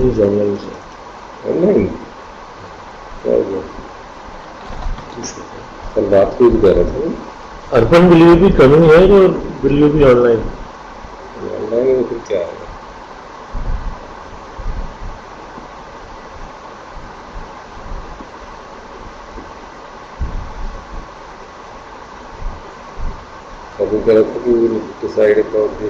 News online से। Online क्या हो गया? कल रात को भी कह रहा था Arpan will you be coming here or will you be online? Online में फिर क्या आएगा? कभी कह रहा था कि decide about the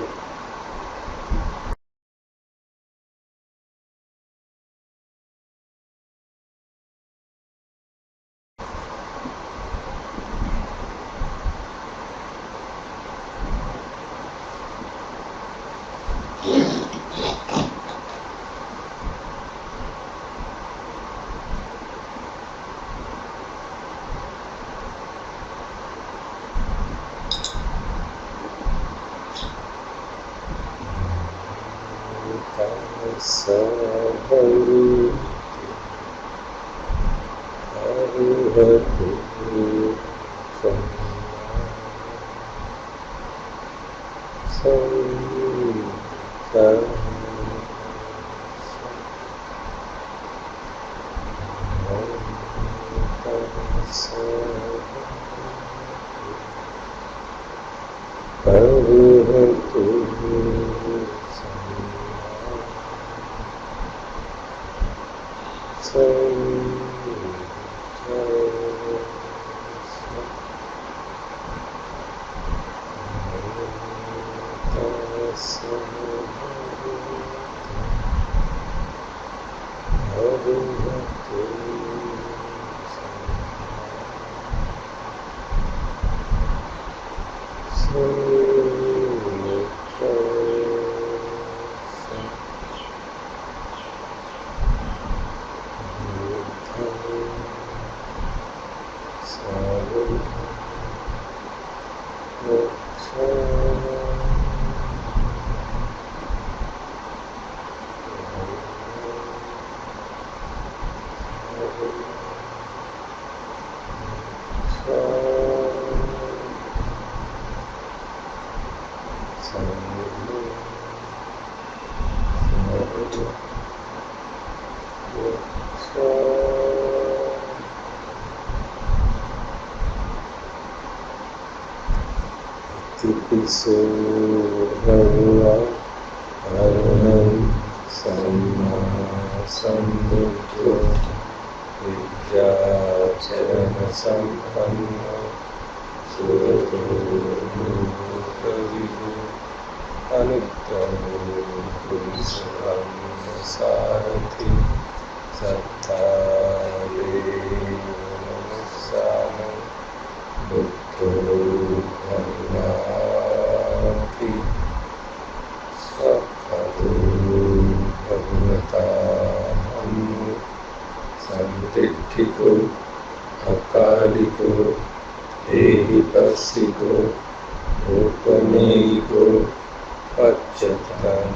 So Sambuddho Vidyacharana Sampanno Surato Kavido Anuttaro Purusham Sarathi Sattare Namasana Buddho Bhagavati Sakkado Bhagavata Dhammo Santitthiko Akaliko Ehipassiko Upaneiko Pacchatam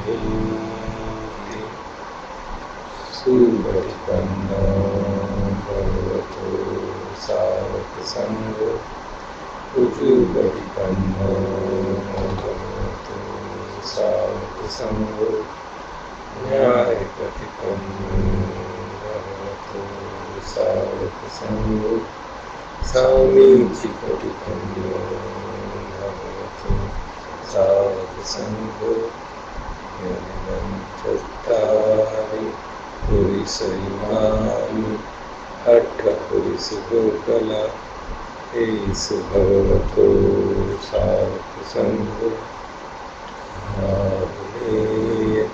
Vinnahiti Subhatipanno Bhagavato Savaka Sangho Ujubhatipanno Bhagavato Savaka Sangho Nyayapatipanno Bhagavato Savaka Sangho Samicipatipanno Bhagavato Savaka Sangho Yanimanchattari Purisaimani Atta Purisagokala Esu Bhagavato Savaka Sangho Aruneya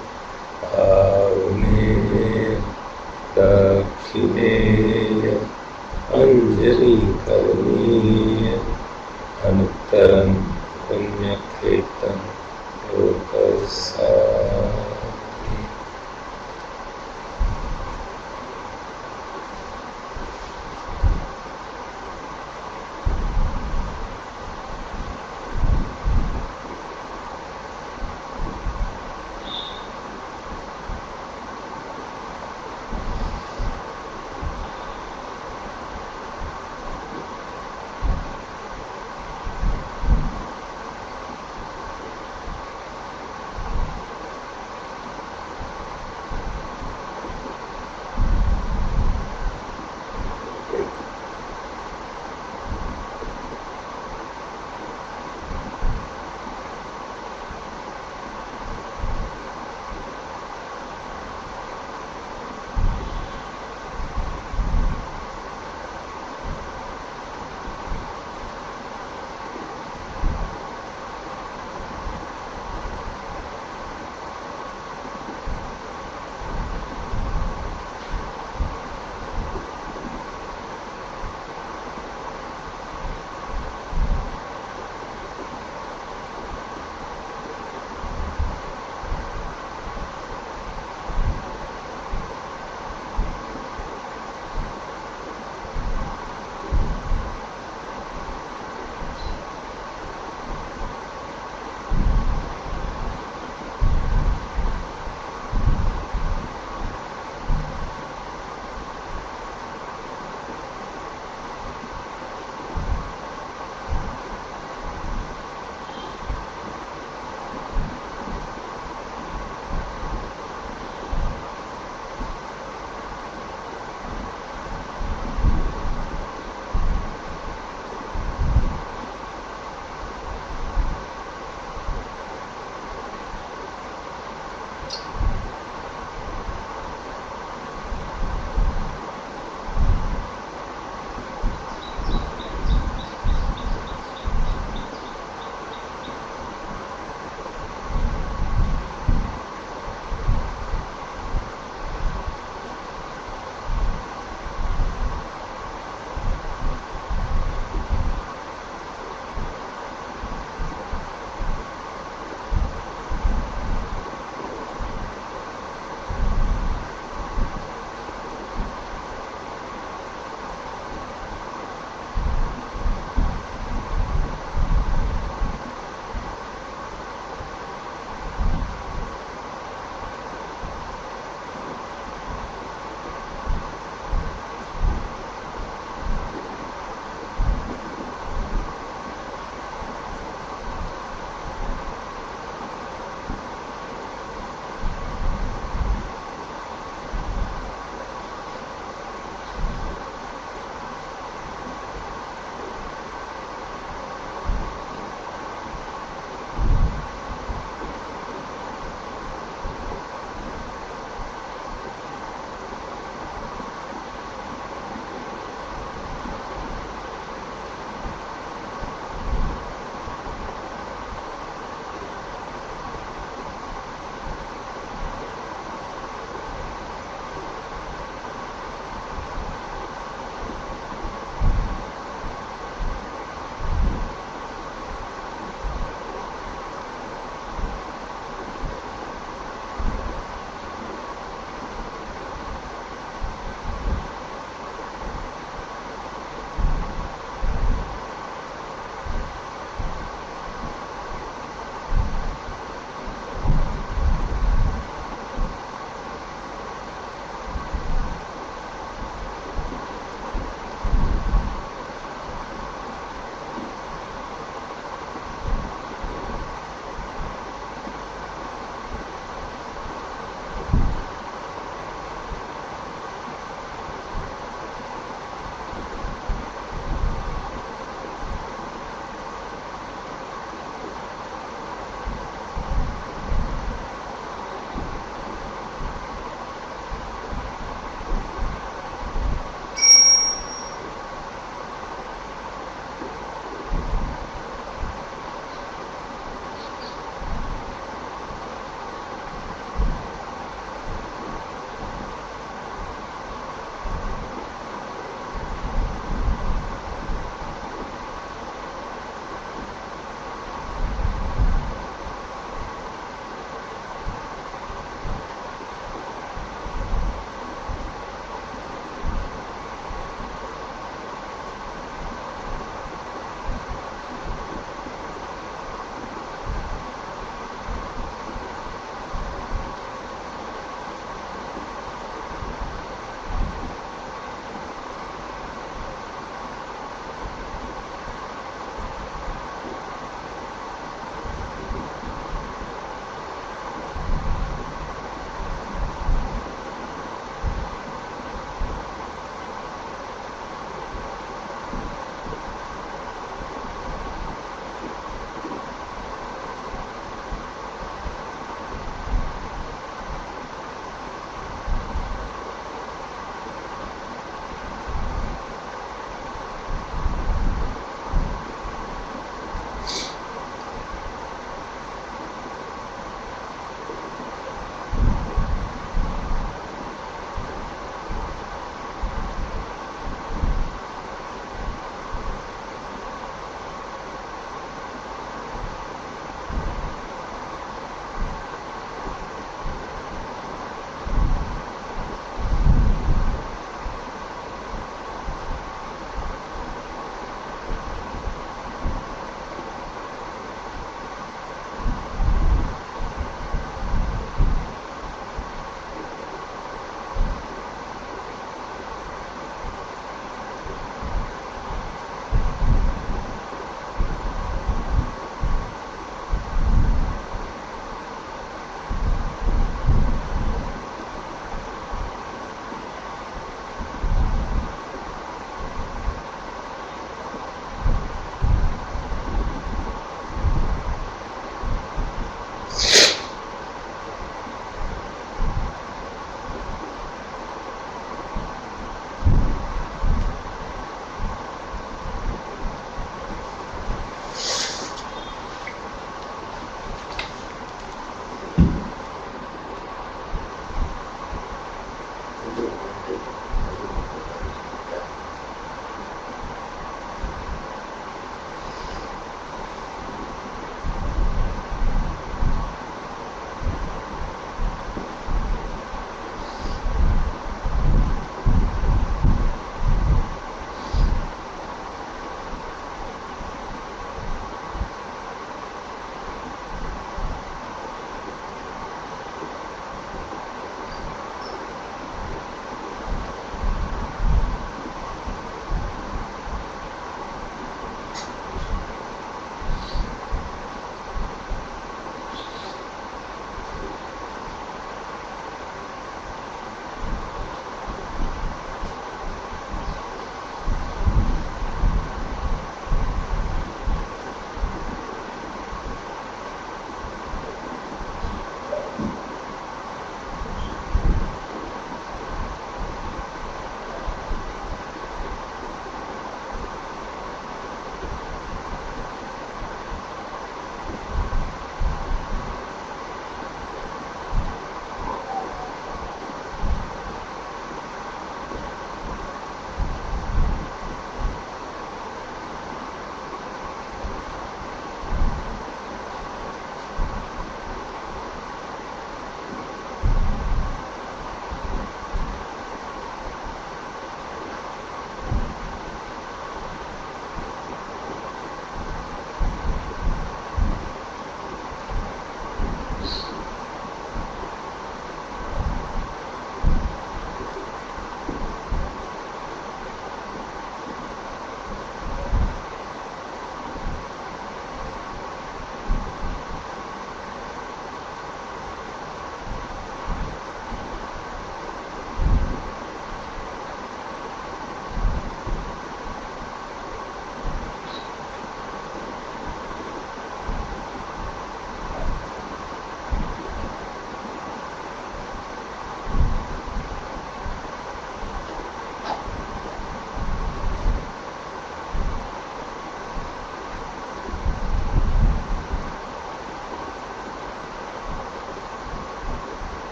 Aruneya Dakshineya Anjali Karaniya Anuttaram Punyakhetam Lokasami.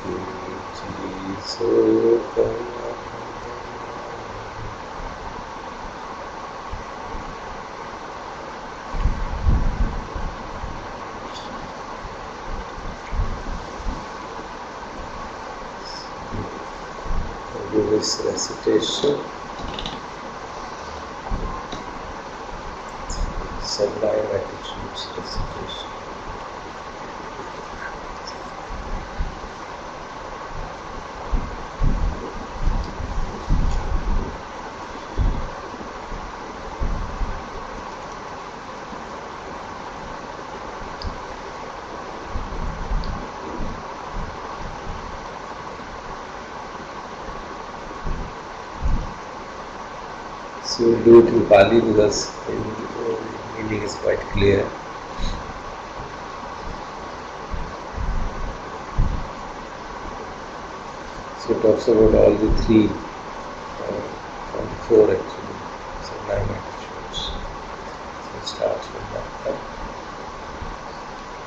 Do this recitation, sublime attitudes recitation. So we'll do it in Pali because the meaning is quite clear. So it talks about all the three, four actually, sublime attitudes. So it starts with that.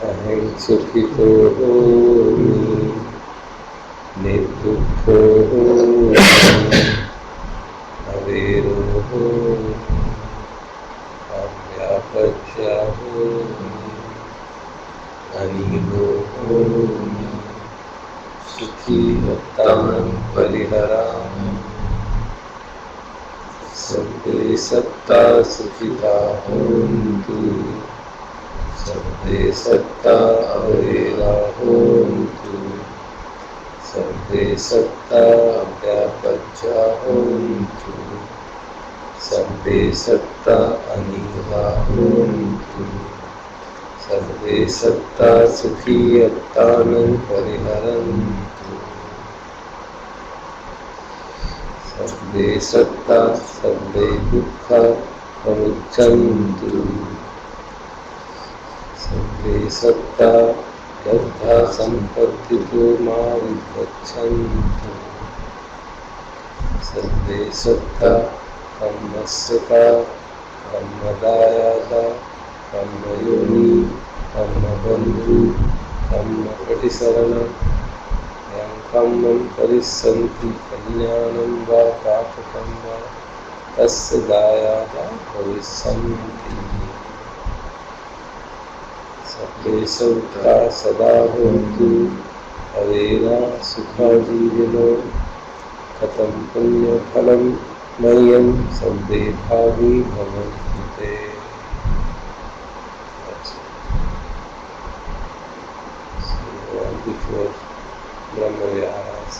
Aham sukhito homi, nirdukho homi, avero homi, avyapajya homi, anilo homi, sukhi attam pariharam, sabbe satta sukhita hontu, sabbe satta avera hontu, sabbe satta avyapajya hontu, sabbe satta anila hontu, sabbe satta sukhi attanam pariharantu, sabbe satta sabbe dukkha pamucchantu, sabbe satta लब्धा संपत्तितो मा विगच्छन्तु, सर्वे सत्ता कर्मस्यता कर्मदायाता कर्मयोनि कर्मबन्धु कर्मपटिसरण यं कर्मं करिष्यन्ति कल्याणं वा पातकं वा तस्य दायाता भविष्यन्ति। सबे सौता सदा होन्तु अवेरा सुखाजीविनो कथं पुण्यफलं मह्यं सर्वे भागी भवन्तु ते। Before Brahma Viharas.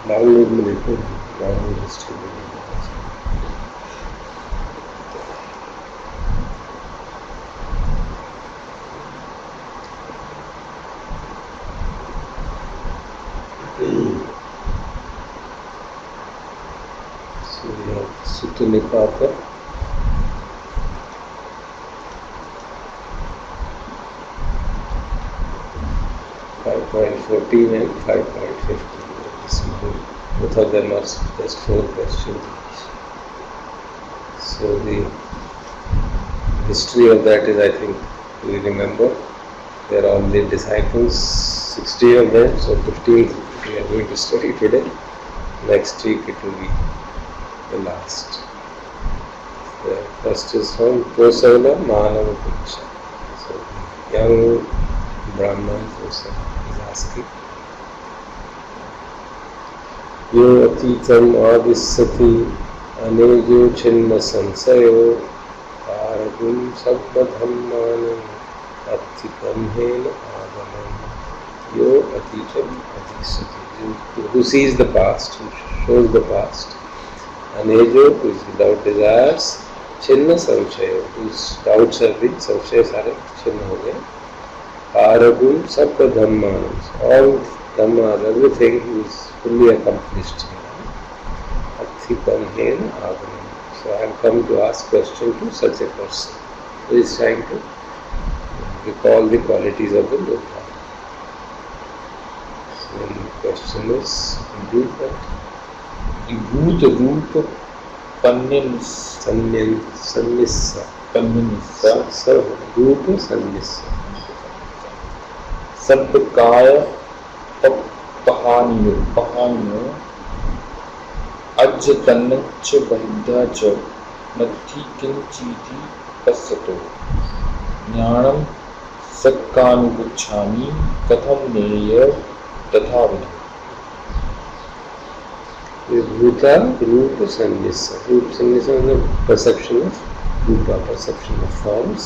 Download me, download this to me. So we have Sutta Nipata. .14 and 5.15. Both of them are just 4 questions each. So the history of that is, I think, we remember. They are all the disciples, 60 of them, so 15 we are going to study today. Next week it will be the last. The first is from Kosala Mahanava Puruša. So young Brahman Kosala is asking, यो अतीतम आविशति अनेजो छिन्न संशयो कारगुं सर्वधम्मानं अत्थिकम्हेन आगमम्। यो अतीतम आविशति, who sees the past, who shows the past, अनेजो, who is without desires, छिन्न संशयो, whose doubts have been, संशय सारे छिन्न हो गए, कारगुं सर्वधम्मानं, all dhammas, everything is fully accomplished. Athikamhen Aganam. So I have come to ask question to such a person who is trying to recall the qualities of the Buddha. So the question is, Vibhuta Rupa रूप सन्निस्स शब्द काय पहानियो अद्यतन च बहिद्धा च नत्थि किंचिति पश्यतो ज्ञानं सक्कानुगच्छामि कथं नेय तथाविधो। Bhuta रूप सन्निस्स मतलब perception of Rupa, perception of forms.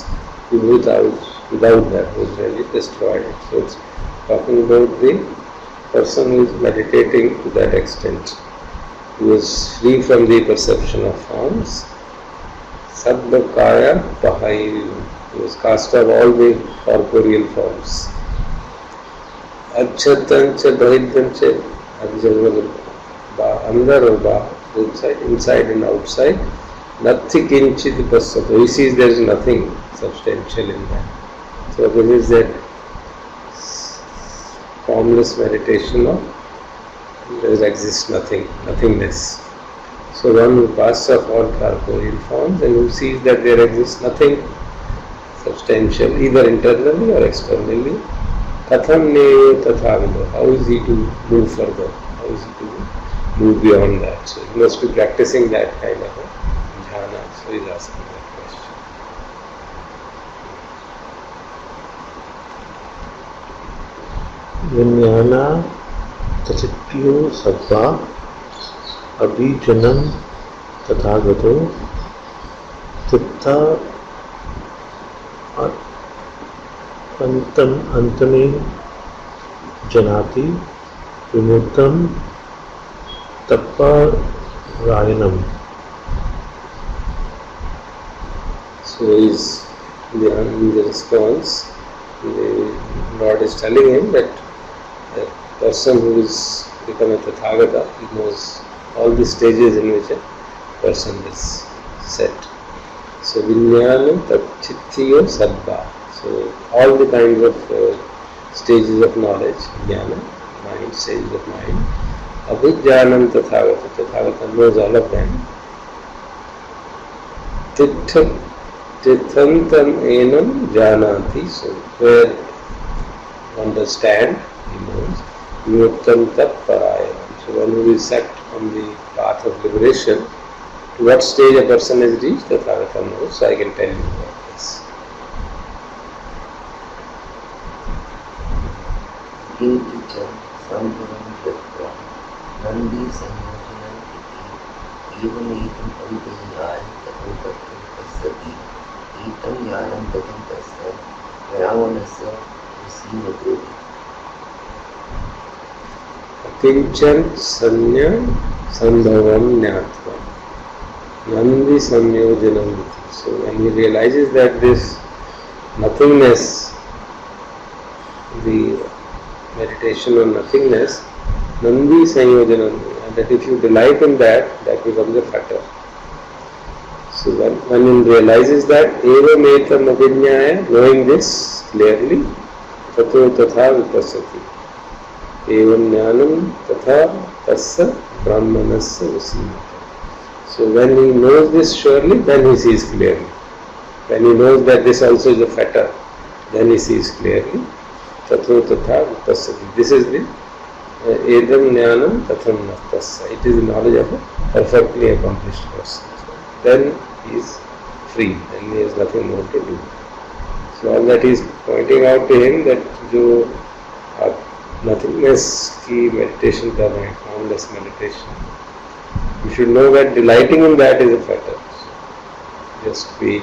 Without that was really destroyed. So it's talking about the person who is meditating to that extent, who is free from the perception of forms. Saddha kaya pahayu, who is cast off all the corporeal forms. Ajjatancha bahidyancha, andar or baha, inside and outside. Nathi kinchit passato. He sees there is nothing substantial in that. So this is that formless meditation of there exists nothing, nothingness. So one who passes off all corporeal forms and who sees that there exists nothing substantial either internally or externally. Katham ne tathavido. How is he to move further? How is he to move beyond that? So he must be practicing that kind of a jhana. So he is asking that question. Vijnana tachityo sabba abhijanam tathagato titta antame janati vimuttam tappa rayanam. So is in the response, the Lord is telling him that the person who is become a Tathagata, he knows all the stages in which a person is set. So Vijnana Tatchitya Saddha. So all the kinds of stages of knowledge, jnana, mind, stages of mind. Abhijnanam Tathagata. Tathagata knows all of them. Tithantam enam janati. So where understand, he knows. Vimuttam tat parayanam. So one who is set on the path of liberation, to what stage a person has reached, Tathagata knows. So I can tell you about this. Kinchicha sambhavam dhyatva nandi sanyojanam iti evam etam paripayyaya tato tattvam pasati etam jnanam tatam tasya ravanasya usimato. Kinchan sanya sambhavam jnatva nandi samyojanam iti. So when he realizes that this nothingness, the meditation on nothingness, Nandi Sanyojanam, that if you delight in that, that becomes a fetter. So when one realizes that, Evam etam abhinyaya, knowing this clearly, tato tatha vipassati. Evam jnanam tatha tassa brahmanasya usimata. So when he knows this surely, then he sees clearly. When he knows that this also is a fetter, then he sees clearly. Tato tatha vipassati. This is the edam jnanam tatham nattassa. It is the knowledge of a perfectly accomplished person. Then he is free, then he has nothing more to do. So all that is pointing out to him that जो आप nothingness की meditation कर रहे हैं, formless meditation, you should know that delighting in that is a fetter. Just be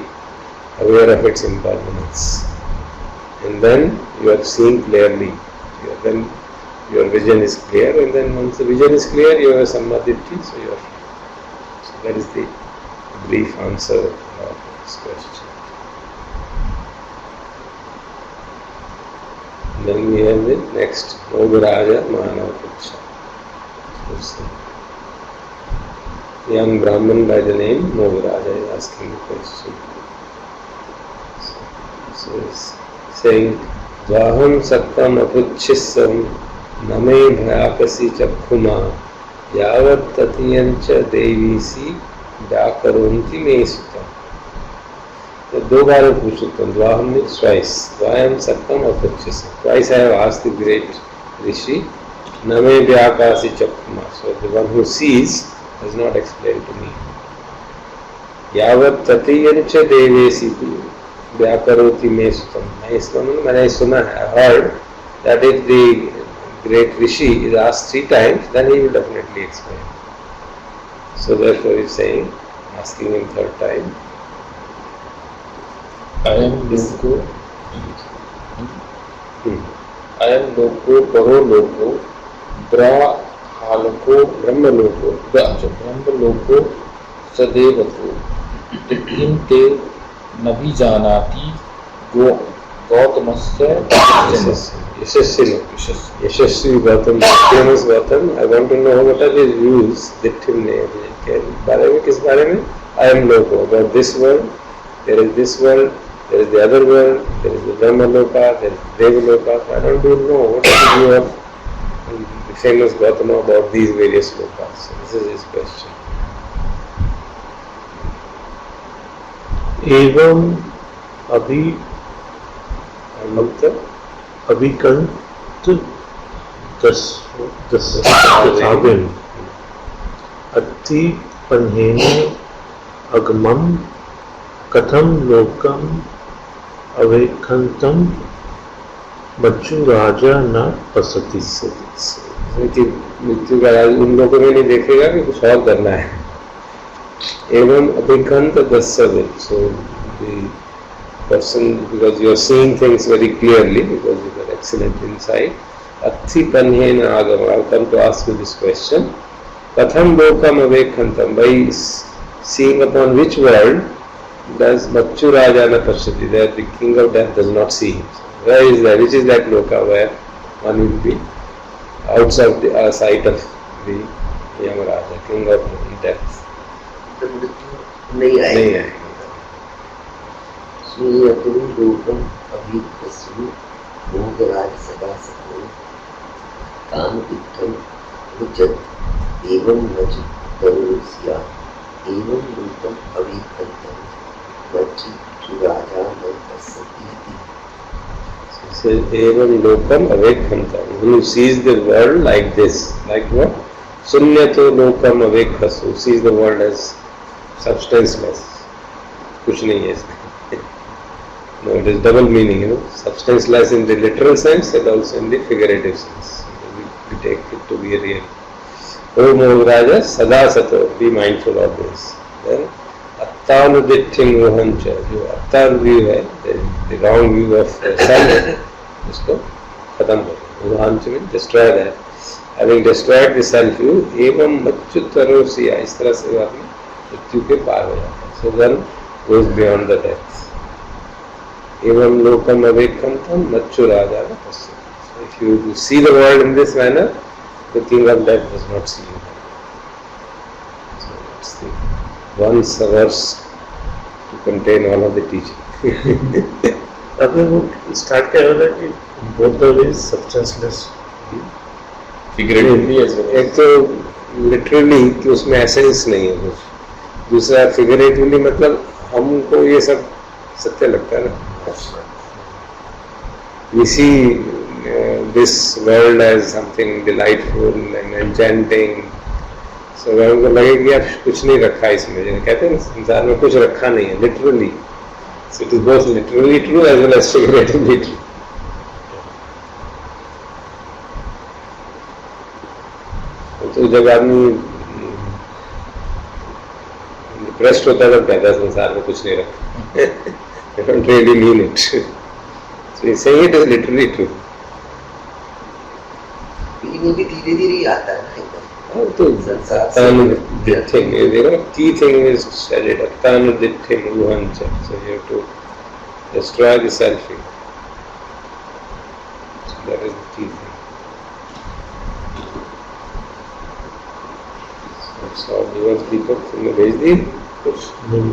aware of its impermanence. And then you are seeing clearly. Then your vision is clear, and then once the vision is clear, you have a sammadhitti, so you are free. So that is the brief answer of this question. Then we have the next Mogaraja Manavapucha. Young Brahman by the name Mogaraja is asking the question. So it's saying, Dvaham Sattam Apuchissam Name Bhayakasi Chakhuma Yavat Tatiyancha Devisi व्याकरोन्ति मे सुतम। तो दो बार पूछ सकता हूँ, द्वाहम means twice, द्वायम सत्यम और पच्चीस। Twice I have asked the great rishi, न मे व्याकाशी चक्षुमा, so the one who sees does not explain to me. यावत् ततीयं च देवेसी व्याकरोति मे सुतम। मैंने सुना है, heard that if the great rishi is asked 3 times, then he will definitely explain. So therefore he is saying, asking him 3rd time. अयम लोको परो लोको ब्रह्मलोको ब्रह्मलोको ब्रह्मलोको सदैवतो किं ते नभि जानाति गौतमस्य यशस्वी Gautam, famous Gautam. I want to know what are his views, Ditthim ne बारे में, किस बारे में? I am Loko, about this world, there is this world, there is the other world, there is the Brahmaloka, there is Devaloka. I don't know what is the view of the famous Gautama about these various lokas. So this is his question. एवं अभिकंत दशाविन अति पन्हेन अगमम कथम लोकम अवेखंतम मच्चु राजा न पसती। मृत्यु का राज उन लोगों में नहीं देखेगा कि कुछ और करना है। एवं अभिकंत दशाविन, so the person, because you are seeing things very clearly, because you have excellent insight. Athi panhena agama, I have come to ask you this question. Katham lokam avekhantam, by seeing upon which world does Machu Rajana Pashyati, that the king of death does not see him. Where is that? Which is that loka where one will be outside the sight of the Yamaraja, king of death? नहीं आएगा। सुनियतु लोकम अभिकसु भोगराज सदा सको काम इत्थम उच्चत एवं नच तरुस्या एवं लोकम अभिकंतम मच्चु राजा न पश्यति। So evam lokam avekhantam, who sees the world like this, like what? Sunyato lokam avekhasu, sees the world as substanceless. कुछ नहीं है इसमें. No, it is double meaning, substanceless in the literal sense and also in the figurative sense. We take it to be real. O Moharaja, sada sato, be mindful of this. Then, attanuditthim uhancha, जो attan view है, the wrong view of self, उसको खत्म करो. उहांच means destroy that. Having destroyed the self view, एवं मच्युतरोसिया, इस तरह से आदमी मृत्यु के पार हो जाता है. So then goes beyond the death. Evam lokam avekhantam machchu raja na pasyati. So if you see the world in this manner, the king of death does not see you. So that's the one verse to contain all of the teaching. अभी वो start क्या हो रहा है कि both the ways substanceless, figuratively as well. एक तो literally कि उसमें एसेंस नहीं है कुछ, दूसरा फिगरेटिवली मतलब हमको ये सब सत्य लगता है ना. We see this world as something delightful and enchanting. So हमको लगे कि यार कुछ नहीं रखा इसमें, कहते हैं संसार में कुछ रखा नहीं है literally. So it is both literally true as well as figuratively true. तो जब आदमी डिप्रेस्ड होता है तब कहता है संसार में कुछ नहीं रखा. I don't really mean it. So he's saying it is literally true. Feeling भी धीरे धीरे ही आता है ना एकदम. तो attanuditthim, key thing is said it, attanuditthim uhancha. So you have to destroy the selfing. So that is the key thing. So you want to speak up from the Vajdi? नहीं.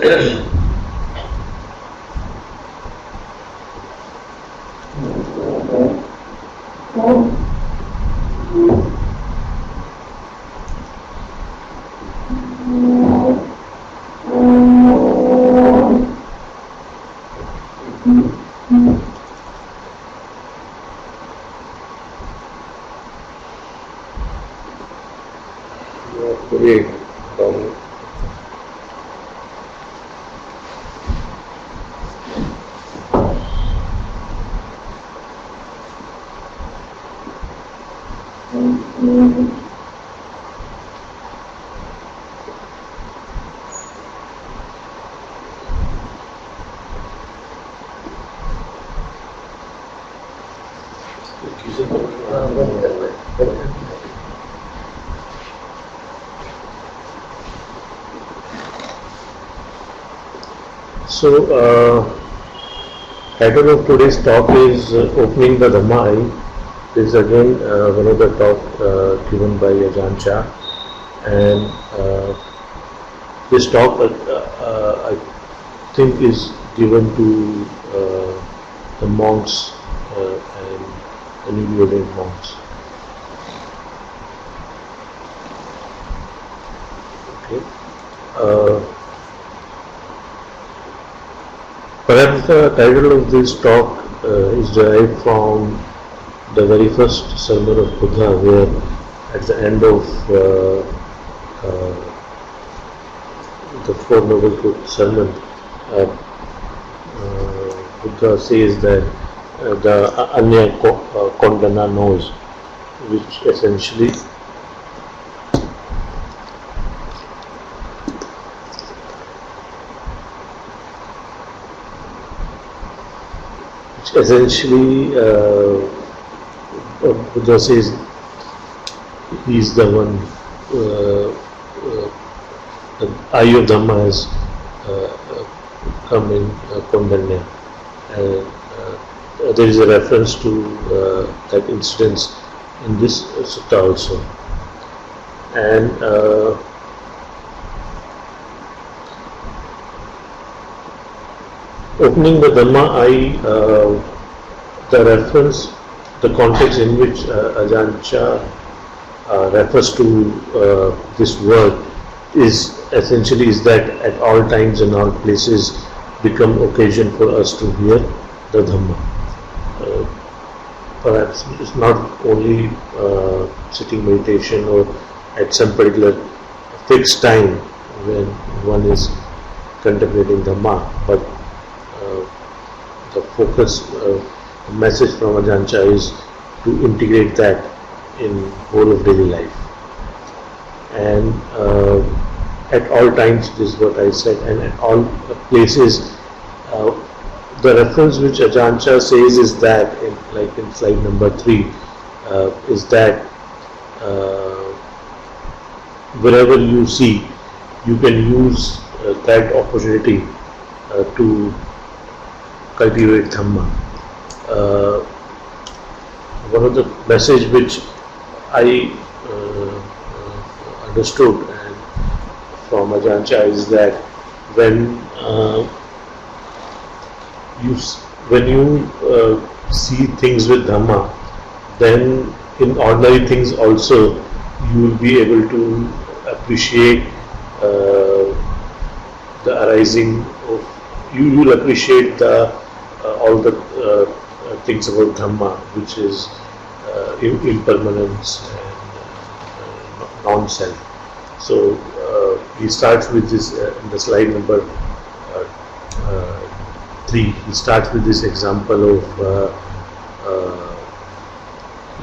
Create down. So, title of today's talk is Opening the Dhamma. This is again one of the talk given by Ajahn Chah, and this talk I think is given to the monks and the newly ordained monks. Okay. Perhaps the title of this talk is derived from the very first sermon of Buddha, where at the end of the Four Noble Truths sermon, Buddha says that the Anya Kondana knows, which essentially Buddha says he is the one, the eye of Dhamma has come in Kondanya. There is a reference to that incident in this sutta also. And opening the Dhamma, the reference, the context in which Ajahn Chah refers to this word is essentially is that at all times and all places become occasion for us to hear the Dhamma. Perhaps it's not only sitting meditation or at some particular fixed time when one is contemplating Dhamma, but the focus, the message from Ajahn Chah is to integrate that in whole of daily life. And at all times, this is what I said, and at all places, the reference which Ajahn Chah says is that, like in slide number 3, is that wherever you see, you can use that opportunity to cultivate Dhamma. One of the message which I understood and from Ajahn Chah is that when you see things with Dhamma, then in ordinary things also you will be able to appreciate the arising of, you will appreciate the all the things about Dhamma, which is impermanence and non-self. So he starts with this in the slide number 3. He starts with this example of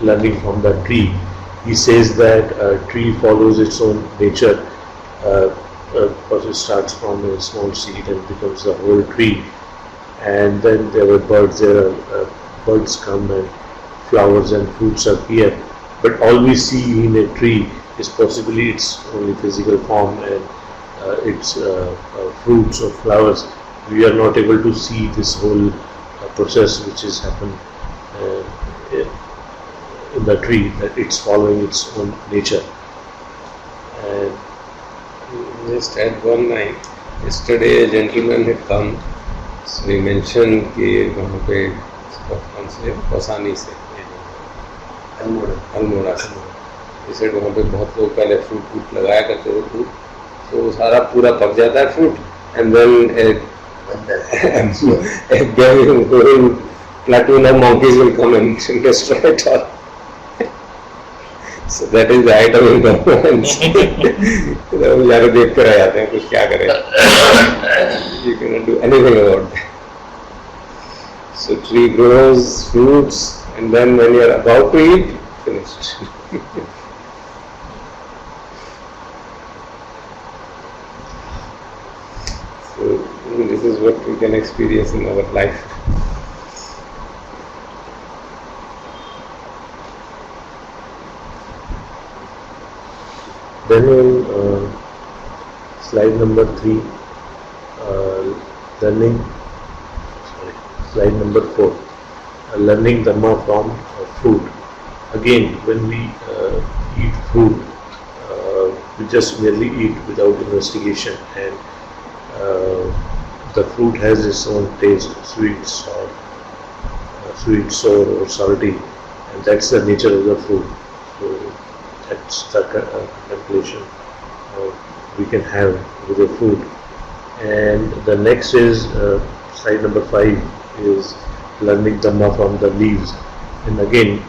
learning from the tree. He says that a tree follows its own nature. Because it starts from a small seed and becomes the whole tree, and then there are birds. Birds come and flowers and fruits appear. But all we see in a tree is possibly its only physical form and its fruits or flowers. We are not able to see this whole process which is happened in the tree, that it's following its own nature. And just add one line. Yesterday a gentleman had come, so he mentioned कि वहाँ पे कौन से कौसानी से अल्मोड़ा से he said वहाँ पे बहुत लोग पहले फ्रूट लगाया करते थे फ्रूट, तो वो सारा पूरा पक जाता है fruit, and then a very whole platoon of monkeys will come and destroy it all. So that is the item in government. वो जाके देख कर आ जाते हैं, कुछ क्या करें, you cannot do anything about that. So tree grows fruits, and then when you are about to eat, finished. So this is what we can experience in our life. Then on slide number 3, slide number 4, learning Dhamma from food. Again, when we eat food, we just merely eat without investigation, and the fruit has its own taste, sweet, sour or salty, and that's the nature of the food. So that's the contemplation we can have with the food. And the next is slide number 5 is learning Dhamma from the leaves. And again,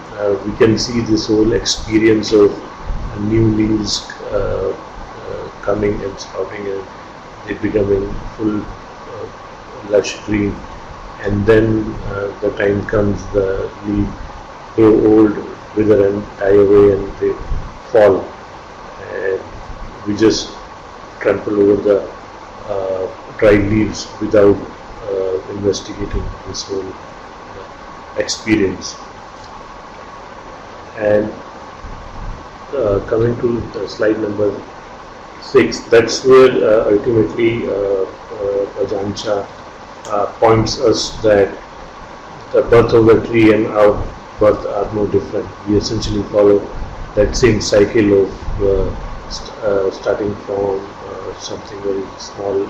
we can see this whole experience of new leaves coming and sprouting, and they becoming full lush green, and then the time comes the leaf grow old, wither and die away, and they fall, and we just trample over the dry leaves without investigating this whole experience. And coming to slide number 6, that's where ultimately Ajahn points us that the birth of the tree and our birth are no different. We essentially follow that same cycle of starting from something very small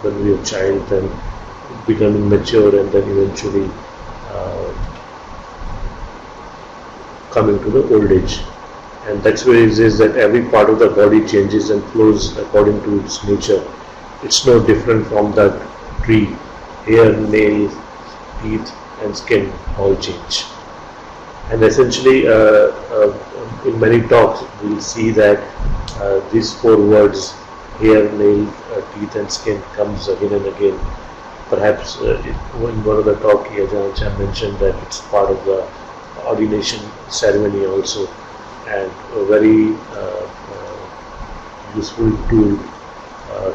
when we are a child, then becoming mature, and then eventually coming to the old age. And that's where it says that every part of the body changes and flows according to its nature. It's no different from that tree. Hair, nails, teeth and skin all change. And essentially in many talks we'll see that these 4 words, hair, nail, teeth and skin, comes again and again. Perhaps in one of the talk Ajahn mentioned that it's part of the ordination ceremony also, and a very useful tool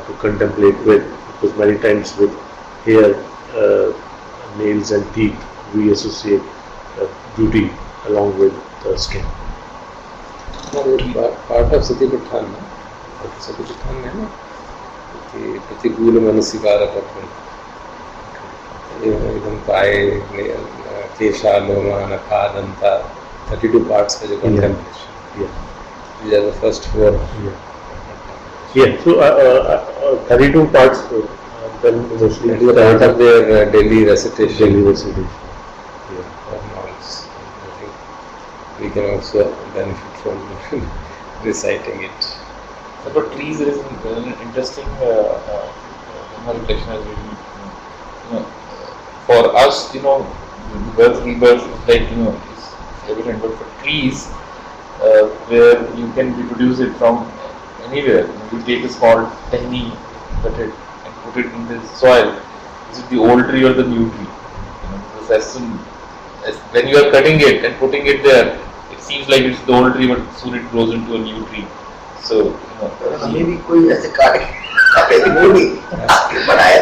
to contemplate with, because many times with hair, nails and teeth we associate beauty along with the skin. Part of Satipatthana है ना कि प्रतिकूल मनसिकारकत्वम, एकदम काय केशा लोमा नखा दंता, 32 parts का जो contemplation. These are the first 4. So 32 parts. Then mostly it is part of their daily recitation. Of nouns. I think we can also benefit from reciting it. But trees, there is an interesting reflection as well. For us, birth, rebirth is like, is evident, but for trees, where you can reproduce it from anywhere, you take a small, tiny, cut it and put it in the soil. Is it the old tree or the new tree? Because when you are cutting it and putting it there, it seems like it's the old tree, but soon it grows into a new tree. So, हमें भी कोई ऐसे काटे बनाया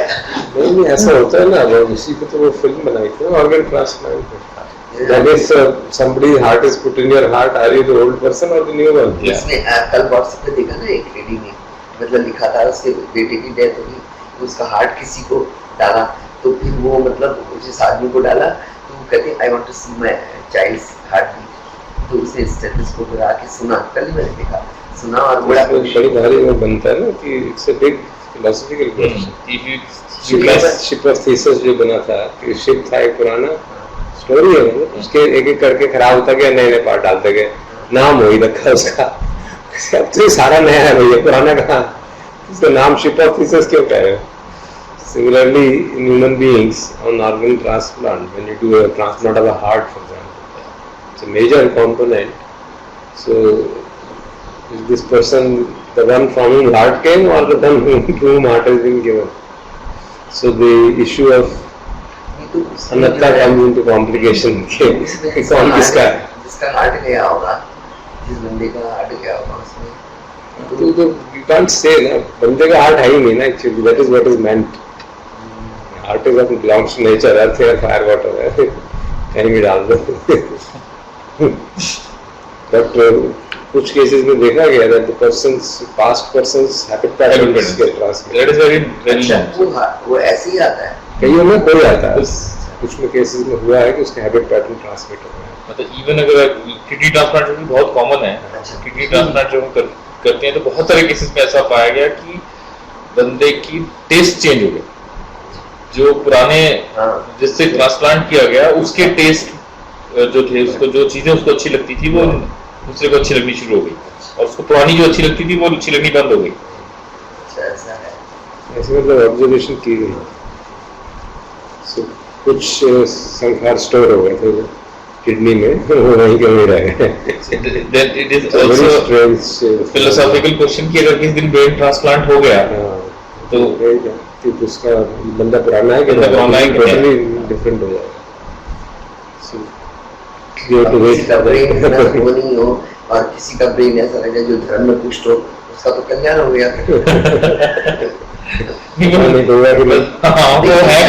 नहीं ऐसा होता है ना, वो इसी पे तो वो फिल्म बनाई थी organ transplant. That is somebody's heart is put in your heart. Are you the old person or the new one? इसमें कल व्हाट्सएप पे देखा ना, एक लेडी ने मतलब लिखा था उसके बेटे की डेथ होगी, उसका हार्ट किसी को डाला, तो फिर वो मतलब जिस आदमी को डाला तो वो कहते I want to see my child's heart beat, तो उसने स्टेथोस्कोप लगा के सुना. कल मैंने देखा सुना और बड़ा बड़ी भारी वो बनता है ना कि it's a big philosophical question. Ship of thesis जो बना था कि शिप था एक पुराना स्टोरी है, मतलब उसके एक एक करके खराब होता गया, नए नए पार्ट डालते गए, नाम वही रखा उसका। अब तो सारा नया है भैया, पुराना कहाँ, उसका नाम शिप ऑफ थीसिस क्यों कह रहे हो? Similarly, in human beings, on organ transplant, when you do a transplant of a heart, for example, it's a major component. So, is this person the one from whom heart came, or the one to whom heart has been given? So, the issue of anatta comes into complication. कौन किसका है? जिसका heart गया होगा, जिस बंदे का heart गया होगा उसमें तो you can't say ना, बंदे का हार्ट है ही नहीं ना, actually that is what is meant. Heart is of belongs to nature, earth है, fire water है, कहीं भी डाल दो। But कुछ cases में देखा गया that the person's past person's habit patterns get transmitted. That is very अच्छा, वो ऐसे ही आता है। कईयों में कोई आता है, कुछ में केसेस में हुआ है कि उसके हैबिट पैटर्न ट्रांसमिट हो गए। मतलब इवन अगर किडनी ट्रांसप्लांट भी बहुत कॉमन है, किडनी ट्रांसप्लांट जो हम करते हैं तो बहुत सारे केसेस में ऐसा पाया गया कि बंदे की टेस्ट चेंज हो गया, जो पुराने जिससे ट्रांसप्लांट किया गया उसके टेस्ट जो थे, उसको जो चीजें उसको अच्छी लगती थी वो दूसरे को अच्छी लगनी शुरू हो गई, और उसको पुरानी जो अच्छी लगती थी वो अच्छी लगनी बंद हो गई। ऐसा है, ऐसे मतलब ऑब्जर्वेशन की गई। So, कुछ संख्यार स्टोर हो गए थे किडनी में, वो वहीं के वहीं रह गए। Then it is also philosophical question कि अगर किसी दिन ब्रेन ट्रांसप्लांट हो गया तो कि उसका बंदा पुराना है कि टोटली डिफरेंट हो जाएगा। किसी का ब्रेन वो नहीं हो और किसी का ब्रेन ऐसा लगे जो धर्म में पुष्ट हो, उसका तो कल्याण हो गया। वो है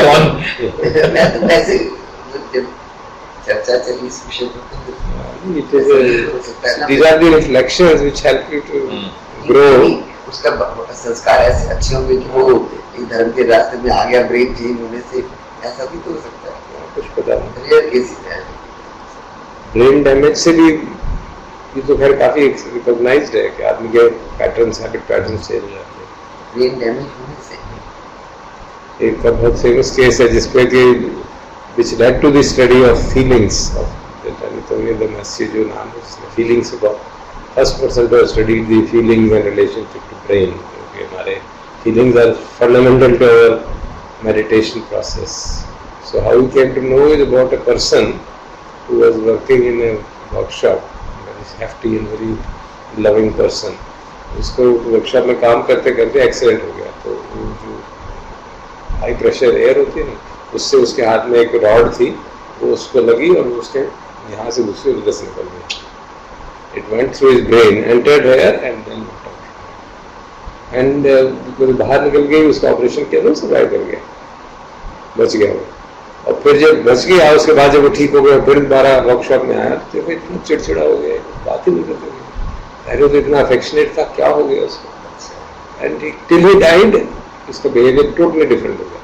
कौन? मैं तो वैसे चर्चा चली इस विषय पर, These are the reflections which help you to grow. उसका संस्कार ऐसे अच्छे होंगे कि वो एक धर्म के रास्ते में आ गया ब्रेन चेंज होने से, ऐसा भी तो हो सकता है। कुछ पता नहीं, रेयर केसेस है। ब्रेन डैमेज से भी ये तो खैर काफी रिकॉग्नाइज्ड है कि आदमी के पैटर्न्स, हैबिट पैटर्न्स चेंज हो जाते हैं ब्रेन डैमेज होने से। एक बहुत फेमस केस है जिसपे कि which led to the study of feelings of the message जो नाम है उसमें feelings about first person to study the feelings and relationship to brain, क्योंकि हमारे feelings are fundamental to our meditation process. So how we came to know is about a person who was working in a workshop, very hefty and very loving person. उसको workshop में काम करते करते accident हो गया, तो जो high pressure air होती है ना, उससे उसके हाथ में एक रॉड थी, वो उसको लगी और उसके यहाँ से दूसरी उधर से निकल गई। It went through his brain, entered here and then and बाहर निकल गई, उसका ऑपरेशन किया तो सर्वाइव कर गया, बच गया वो। और फिर जब बच गया उसके बाद जब वो ठीक हो गया, फिर दोबारा वर्कशॉप में आया तो फिर इतना चिड़चिड़ा हो गया, बात ही नहीं करते गया, पहले तो इतना अफेक्शनेट था, क्या हो गया उसको, एंड टिल ही डाइड उसका बिहेवियर टोटली डिफरेंट हो गया।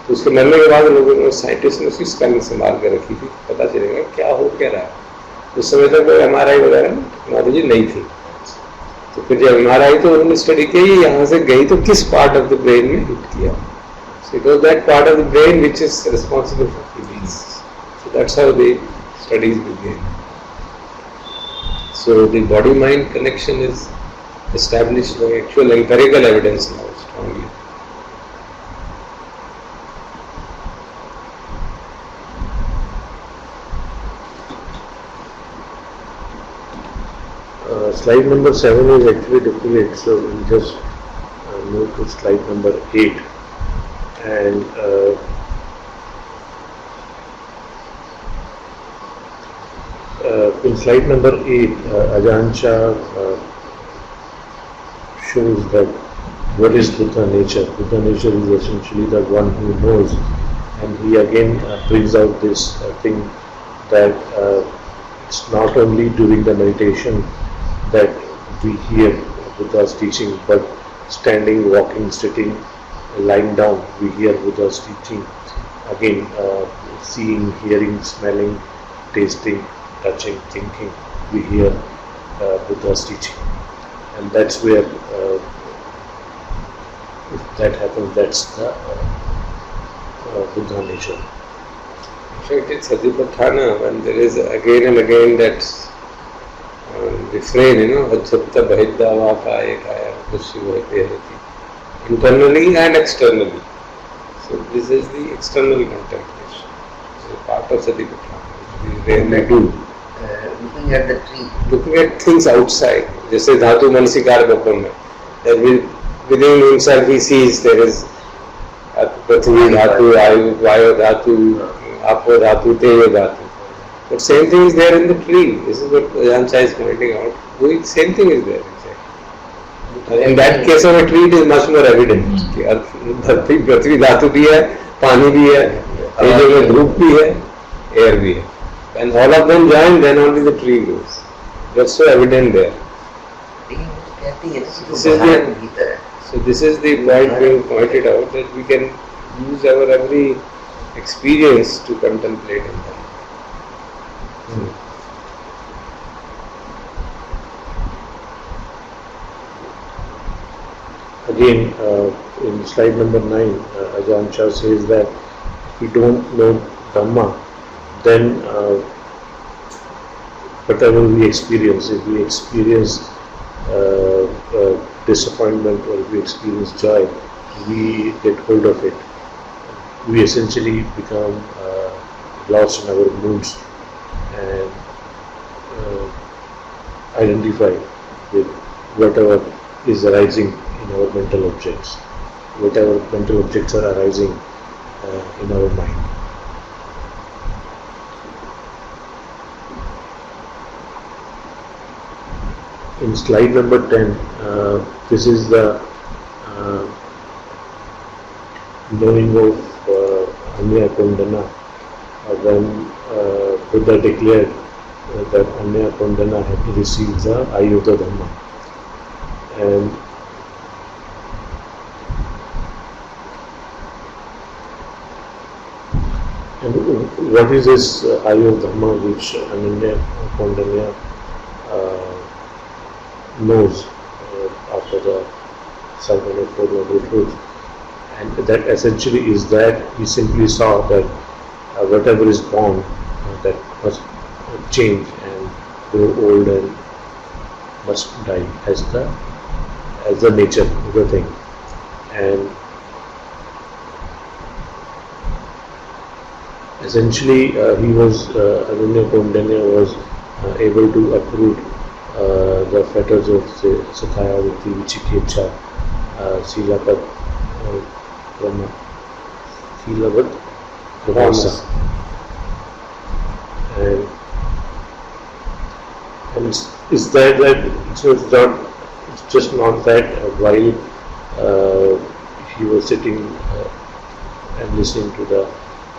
तो उसके मरने के बाद लोगों ने, साइंटिस्ट ने उसकी स्कैन संभाल कर रखी थी, पता चलेगा क्या हो क्या रहा है। उस समय तक कोई MRI वगैरह टेक्नोलॉजी नहीं थी, तो फिर जब MRI तो उन्होंने स्टडी की, यहाँ से गई तो किस पार्ट ऑफ द ब्रेन में हिट किया। So it was that part of the brain which is responsible for feelings. So that's how the studies began. So the body-mind connection is established by actual empirical evidence now strongly. Slide number 7 is actually different, so we'll just move to slide number 8. And in slide number 8, Ajahn Shah shows that what is Buddha nature. Buddha nature is essentially the one who knows, and he again brings out this thing that it's not only during the meditation that we hear Buddha's teaching, but standing, walking, sitting, lying down, we hear Buddha's teaching. Again, seeing, hearing, smelling, tasting, touching, thinking, we hear Buddha's teaching. and that's where if that happens, that's the Buddha nature. In fact, it's Satipatthana when there is again and again that refrain, Ajjapta Bahiddava Kaya Kaya Shiva Deharati. Internally and externally. So this is the external contemplation. So part of Satipatthana, which we rarely do. Looking at the tree. Looking at things outside. जैसे धातु मनसिकार गपम में, that within himself he sees there is पृथ्वी धातु, वायु धातु, आपो धातु, तेजो धातु. But same thing is there in the tree. This is what Jancha is pointing out. Same thing is there. Exactly. In that case of a tree, it is much more evident. कि पृथ्वी धातु भी है, पानी भी है, तेजो में धूप भी है, air भी है. When all of them join, then only the tree grows. That's so evident there. So this is the point being pointed out, that we can use our every experience to contemplate in them. Again, in slide number 9, Ajahn Chah says that if we don't know Dhamma, then whatever we experience, if we experience disappointment or if we experience joy, we get hold of it. We essentially become lost in our moods and identify with whatever is arising in our mental objects, whatever mental objects are arising in our mind. In slide number 10, this is the knowing of Anya Kondana, when Buddha declared that Anya Kondana had to receive the Ayuddha Dhamma. And what is this Ayuddha Dhamma which Anya Kondana knows after the Salvation of Four Noble Truths? And that essentially is that he simply saw that whatever is born that must change and grow old and must die as the nature of the thing. And essentially he was Ananya Kondanya was able to uproot the fetters of Sakhayavati, Vichiketsha, Silapat, Silavat, Pramasa. And is that it's just not that while he was sitting and listening to the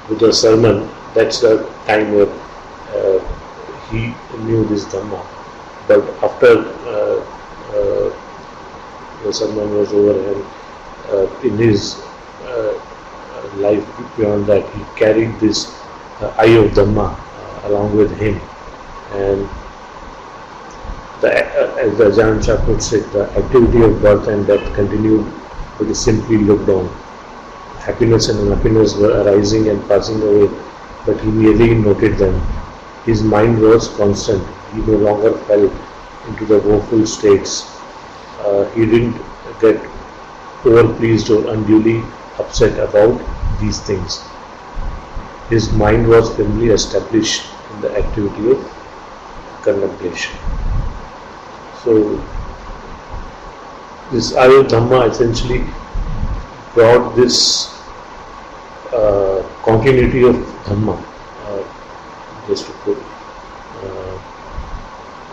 Buddha's sermon, that's the time where he knew this Dhamma. But after the sermon was over and in his life beyond that, he carried this eye of Dhamma along with him. And as the Ajahn Chah puts it, the activity of birth and death continued, but he simply looked on. Happiness and unhappiness were arising and passing away, but he merely noted them. His mind was constant. He no longer fell into the woeful states. He didn't get overpleased or unduly upset about these things. His mind was firmly established in the activity of contemplation. So, this Ayuddha Dhamma essentially brought this continuity of Dhamma, just to put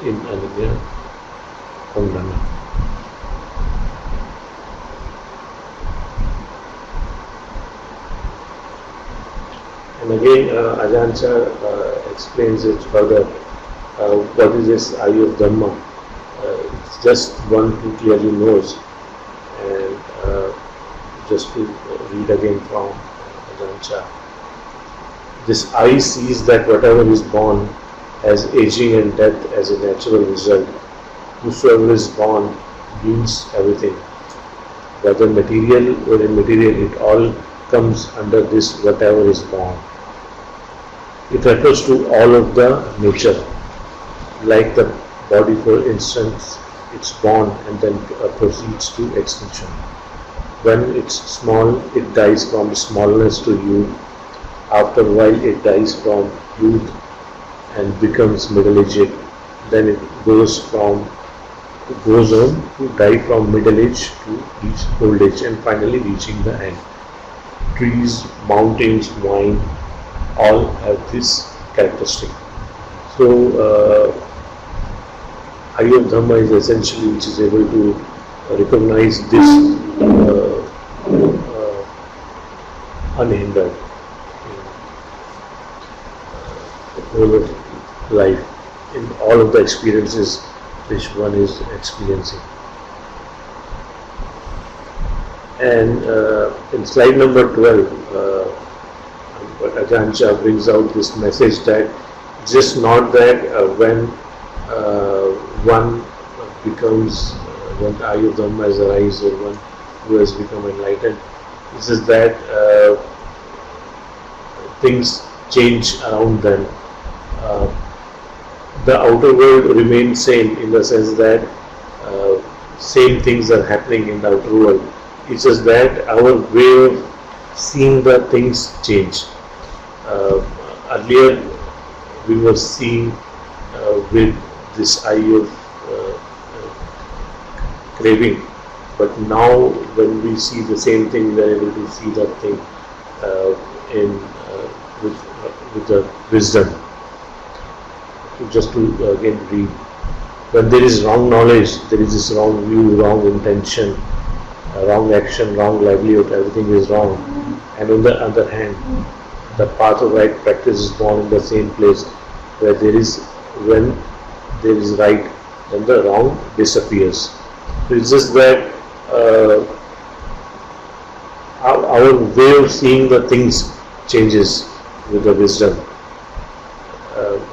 in Ananya Kondana. And again, Ajahn Chah explains it further. What is this Ayuddha Dhamma? It's just one who clearly knows. And just to read again from Ajahn Chah. This eye sees that whatever is born has aging and death as a natural result. Whosoever is born means everything. Whether material or immaterial, it all comes under this whatever is born. It refers to all of the nature, like the body, for instance. It's born and then proceeds to extinction. When it's small, it dies from smallness to youth. After a while, it dies from youth and becomes middle-aged. Then it goes on to die from middle age to reach old age, and finally reaching the end. Trees, mountains, wine, all have this characteristic. So, eye of Dhamma is essentially which is able to recognize this unhindered in whole of life, in all of the experiences which one is experiencing. And in slide number 12, Ajahn Chah brings out this message that just not that when one becomes, when the eye of Dhamma has arisen, or one who has become enlightened, this is that things change around them. The outer world remains same in the sense that same things are happening in the outer world. It's just that our way of seeing the things change. Earlier we were seeing with this eye of craving, but now when we see the same thing, we are able to see that thing with the wisdom. Just to again read, when there is wrong knowledge, there is this wrong view, wrong intention, wrong action, wrong livelihood, everything is wrong. And on the other hand, the path of right practice is born in the same place where when there is right, then the wrong disappears. So it's just that our way of seeing the things changes with the wisdom.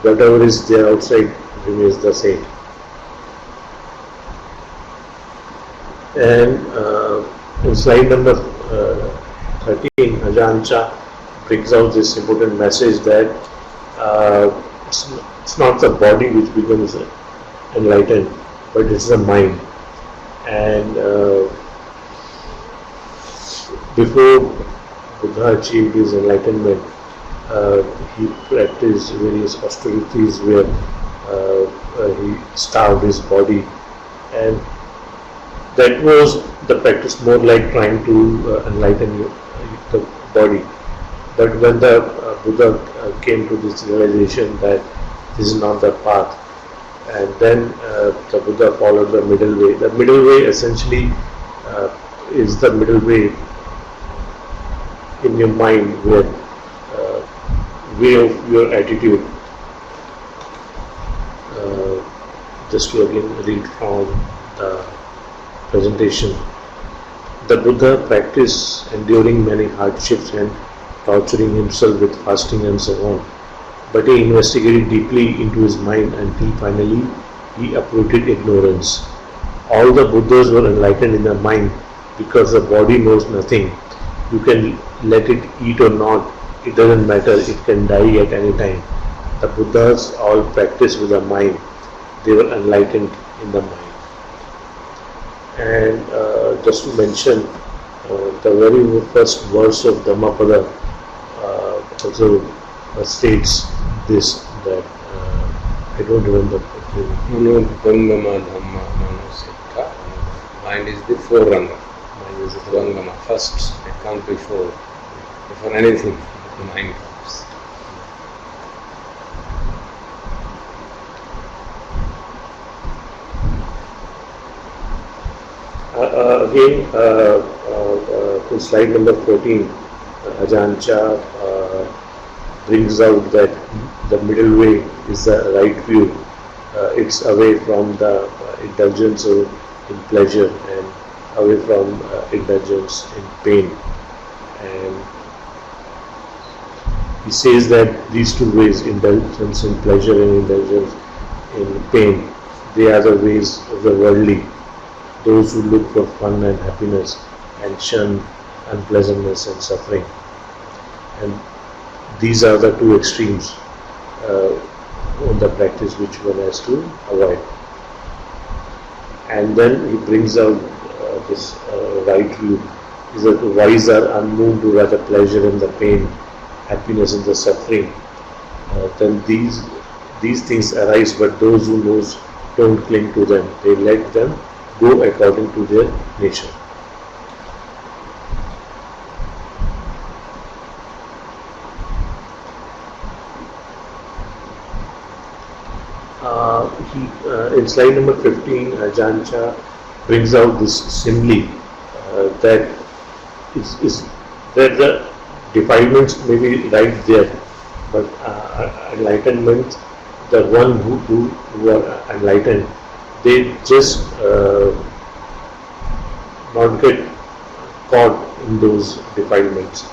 Whatever is there outside remains the same. And in slide number 13, Ajahn Chah brings out this important message that it's not the body which becomes enlightened, but it's the mind. And before Buddha achieved his enlightenment, he practiced various austerities where he starved his body, and that was the practice more like trying to enlighten the body. But when the Buddha came to this realization that this is not the path, and then the Buddha followed the middle way. The middle way essentially is the middle way in your mind, where way of your attitude. Just to again read from the presentation. The Buddha practiced enduring many hardships and torturing himself with fasting and so on. But he investigated deeply into his mind until finally he uprooted ignorance. All the Buddhas were enlightened in their mind because the body knows nothing. You can let it eat or not, it doesn't matter, it can die at any time. The Buddhas all practiced with the mind. They were enlightened in the mind. And just to mention, the very first verse of Dhammapada also states this, that I don't remember. Mind is the forerunner. Mind is the Vangama, first, it comes before anything, the mind comes. Again, in slide number 14, Ajahn Chah brings out that the middle way is the right view. It's away from the indulgence in pleasure and away from indulgence in pain. And he says that these two ways, indulgence in pleasure and indulgence in pain, they are the ways of the worldly. those who look for fun and happiness and shun unpleasantness and suffering. And these are the two extremes on the practice which one has to avoid. And then he brings out this right view, is that the wise are unmoved by the pleasure and the pain, happiness and the suffering. Then these things arise, but those who knows don't cling to them. They let them go according to their nature. In slide number 15, Ajahn Chah brings out this simile that is that the defilements may be right there, but enlightenment, the one who are enlightened, they just not get caught in those defilements.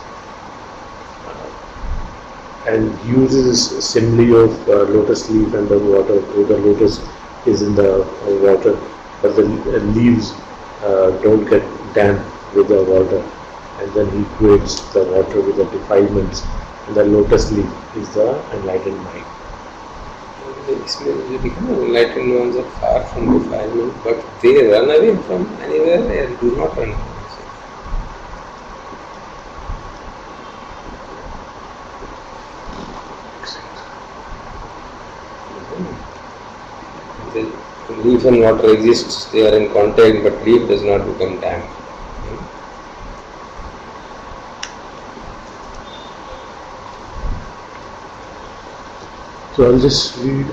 And uses this simile of lotus leaf and the water. The lotus is in the water, but the leaves don't get damp with the water, and then he creates the water with the defilements, and the lotus leaf is the enlightened mind. इसमें enlightened ones are far from defilement, but they run away from anywhere and do not run away. The leaf and water exists, they are in contact, but leaf does not become damp. So I'll just read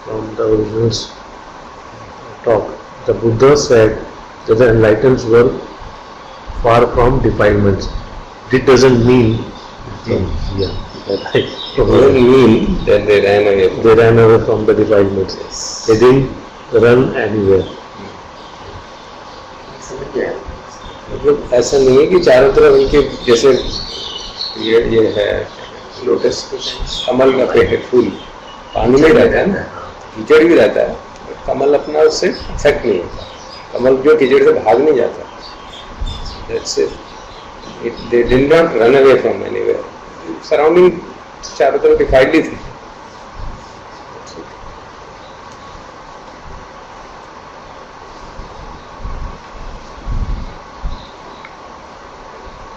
from the original talk. The Buddha said that the enlightened were far from defilements. It doesn't mean It doesn't mean that they ran away from they ran away from the defilements. Yes. They didn't run anywhere. मतलब ऐसा नहीं है कि चारों तरफ उनके जैसे ये है लोटस कमल का पेड़ है, फूल पानी में रहता है ना, कीचड़ भी रहता है, कमल अपना उससे इफेक्ट नहीं होता, कमल जो कीचड़ से भाग नहीं जाता. That's it. They did not run away from anywhere. Surrounding चारों तरफ डिफाइंड थी.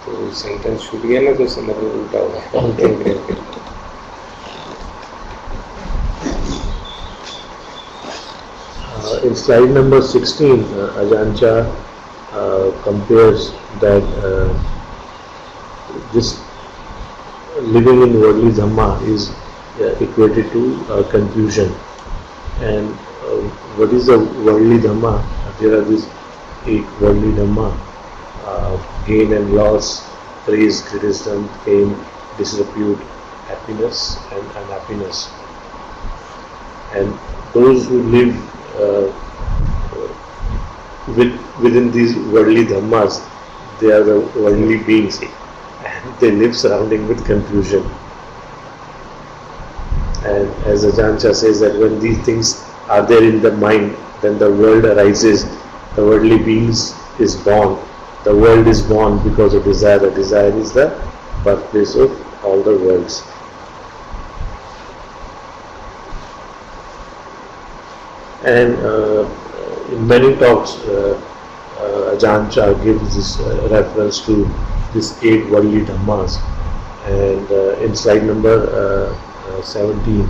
तो सेंटेंस छूट गया ना, तो समझ में उल्टा होगा. In slide number 16, Ajahn Chah compares that this living in worldly dhamma is equated to confusion. And what is the worldly dhamma? There are these 8 worldly dhamma: gain and loss, praise, criticism, fame, disrepute, happiness and unhappiness. And those who live within these worldly dhammas, they are the worldly beings, and they live surrounding with confusion. And as Ajahn Chah says that when these things are there in the mind, then the world arises, the worldly beings is born. The world is born because of desire. The desire is the birthplace of all the worlds. And in many talks, Ajahn Chah gives this reference to these 8 worldly dhammas. And in slide number 17,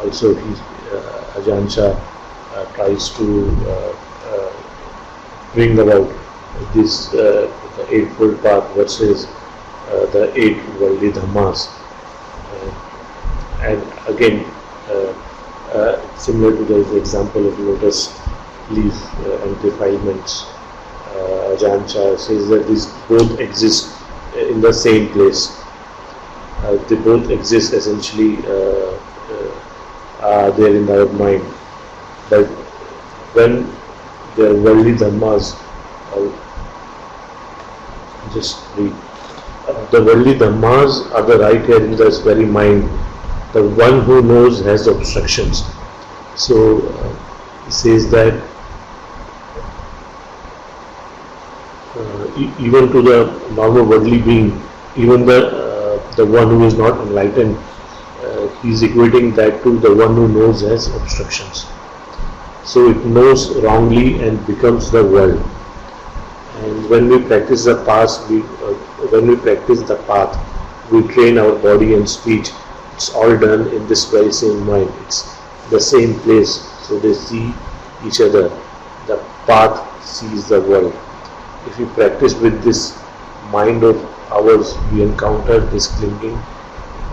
also Ajahn Chah tries to bring about this the Eightfold Path versus the 8 worldly dhammas. And again, similar to the example of lotus leaf and defilements, Ajahn Chah says that these both exist in the same place. They both exist essentially are there in our mind. But when the worldly dhammas, just read, the worldly dhammas are the right here in this very mind. The one who knows has obstructions. So he says that even to the normal worldly being, even the one who is not enlightened, he is equating that to the one who knows as obstructions. So it knows wrongly and becomes the world. And when we practice the path, we train our body and speech. It's all done in this very same mind. It's the same place, so they see each other. The path sees the world. If we practice with this mind of ours, we encounter this clinging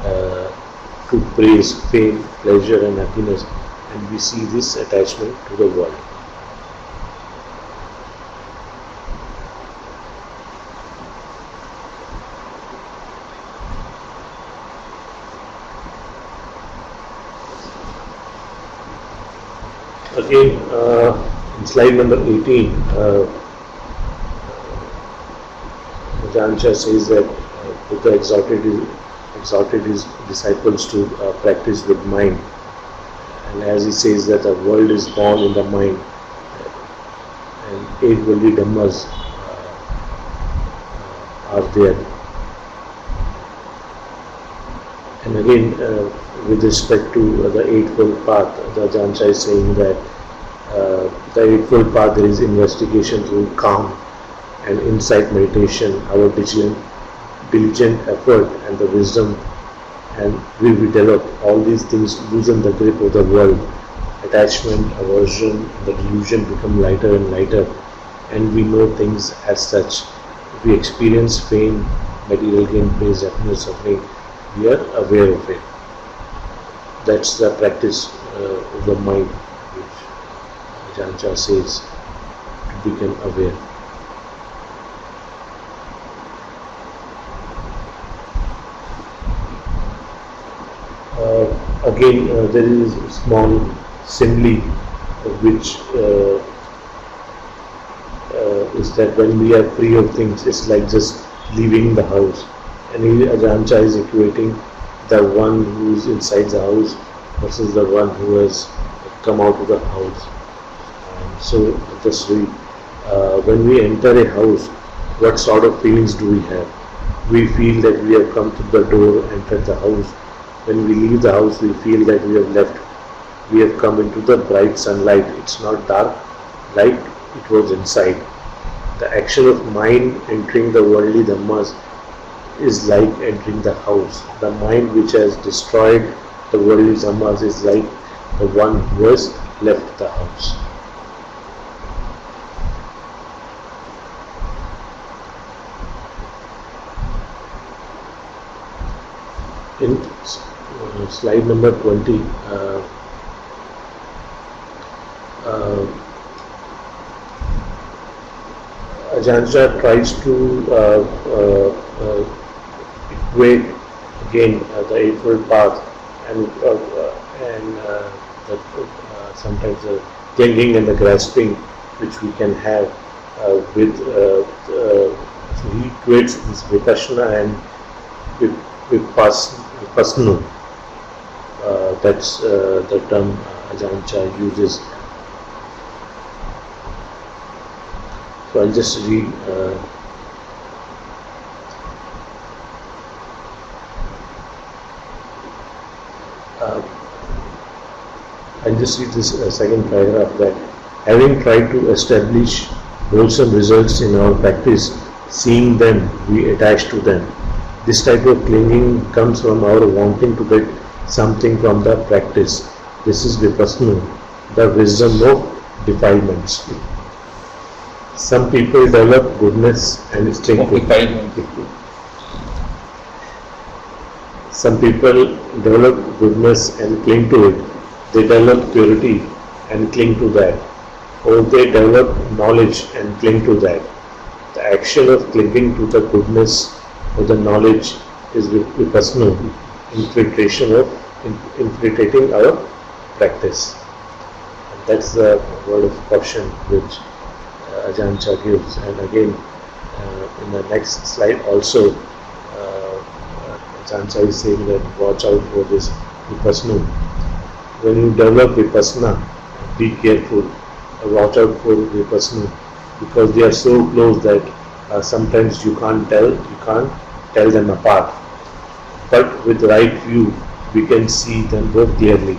to praise, fame, pleasure and happiness, and we see this attachment to the world. Again, in slide number 18, Jancha says that Buddha exhorted his disciples to practice with mind. And as he says that the world is born in the mind, and 8 worldly dhammas are there. And again, with respect to the Eightfold Path, the Jancha is saying that the Eightfold Path, there is investigation through calm and insight meditation, our diligent effort and the wisdom, and we develop all these things, loosen the grip of the world. Attachment, aversion, the delusion become lighter and lighter, and we know things as such. If we experience pain, material gain, praise, happiness, suffering, we are aware of it. That's the practice of the mind, which Jancha says to become aware. Again, there is a small simile which is that when we are free of things, it's like just leaving the house. And Jancha is equating the one who is inside the house versus the one who has come out of the house. And so, just read, when we enter a house, what sort of feelings do we have? We feel that we have come through the door, entered the house. When we leave the house, we feel that we have left. We have come into the bright sunlight. It's not dark like it was inside. The action of mind entering the worldly dhammas is like entering the house. The mind which has destroyed the worldly dhammas is like the one who has left the house. In slide number 20, Jancha tries to equate again the Eightfold Path and sometimes the clinging and the grasping which we can have with so he equates this vipassana and vipassana. That's the term Jancha uses. So I'll just read. I'll just read this second paragraph, that having tried to establish wholesome results in our practice, seeing them, we attach to them. This type of clinging comes from our wanting to get something from the practice. This is vipassana, the wisdom of defilements. Some people develop goodness and cling to it. Some people develop goodness and cling to it. They develop purity and cling to that. Or they develop knowledge and cling to that. The action of clinging to the goodness or the knowledge is vipassana, infiltrating our practice. And that's the word of caution which Jancha gives. And again, in the next slide also, Jancha is saying that watch out for this vipassana. When you develop vipassana, be careful, watch out for vipassana, because they are so close that sometimes you can't tell them apart. But with the right view, we can see them both clearly.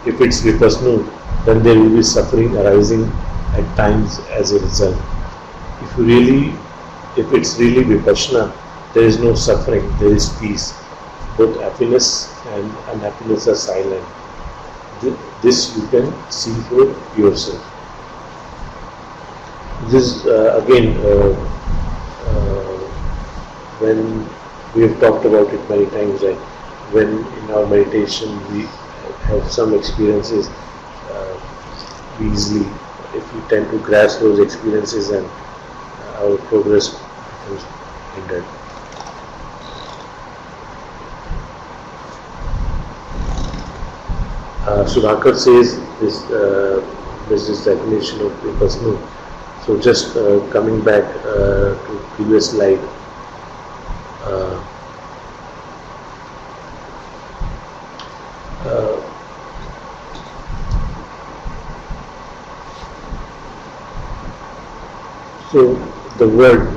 If it's vipassana, then there will be suffering arising at times as a result. If it's really vipassana, there is no suffering, there is peace. Both happiness and unhappiness are silent. This you can see for yourself. This again, when we have talked about it many times, that when in our meditation we have some experiences, we easily, if we tend to grasp those experiences, and our progress becomes hindered. Sudhakar says this definition of vipassana. So just coming back to previous slide. So the word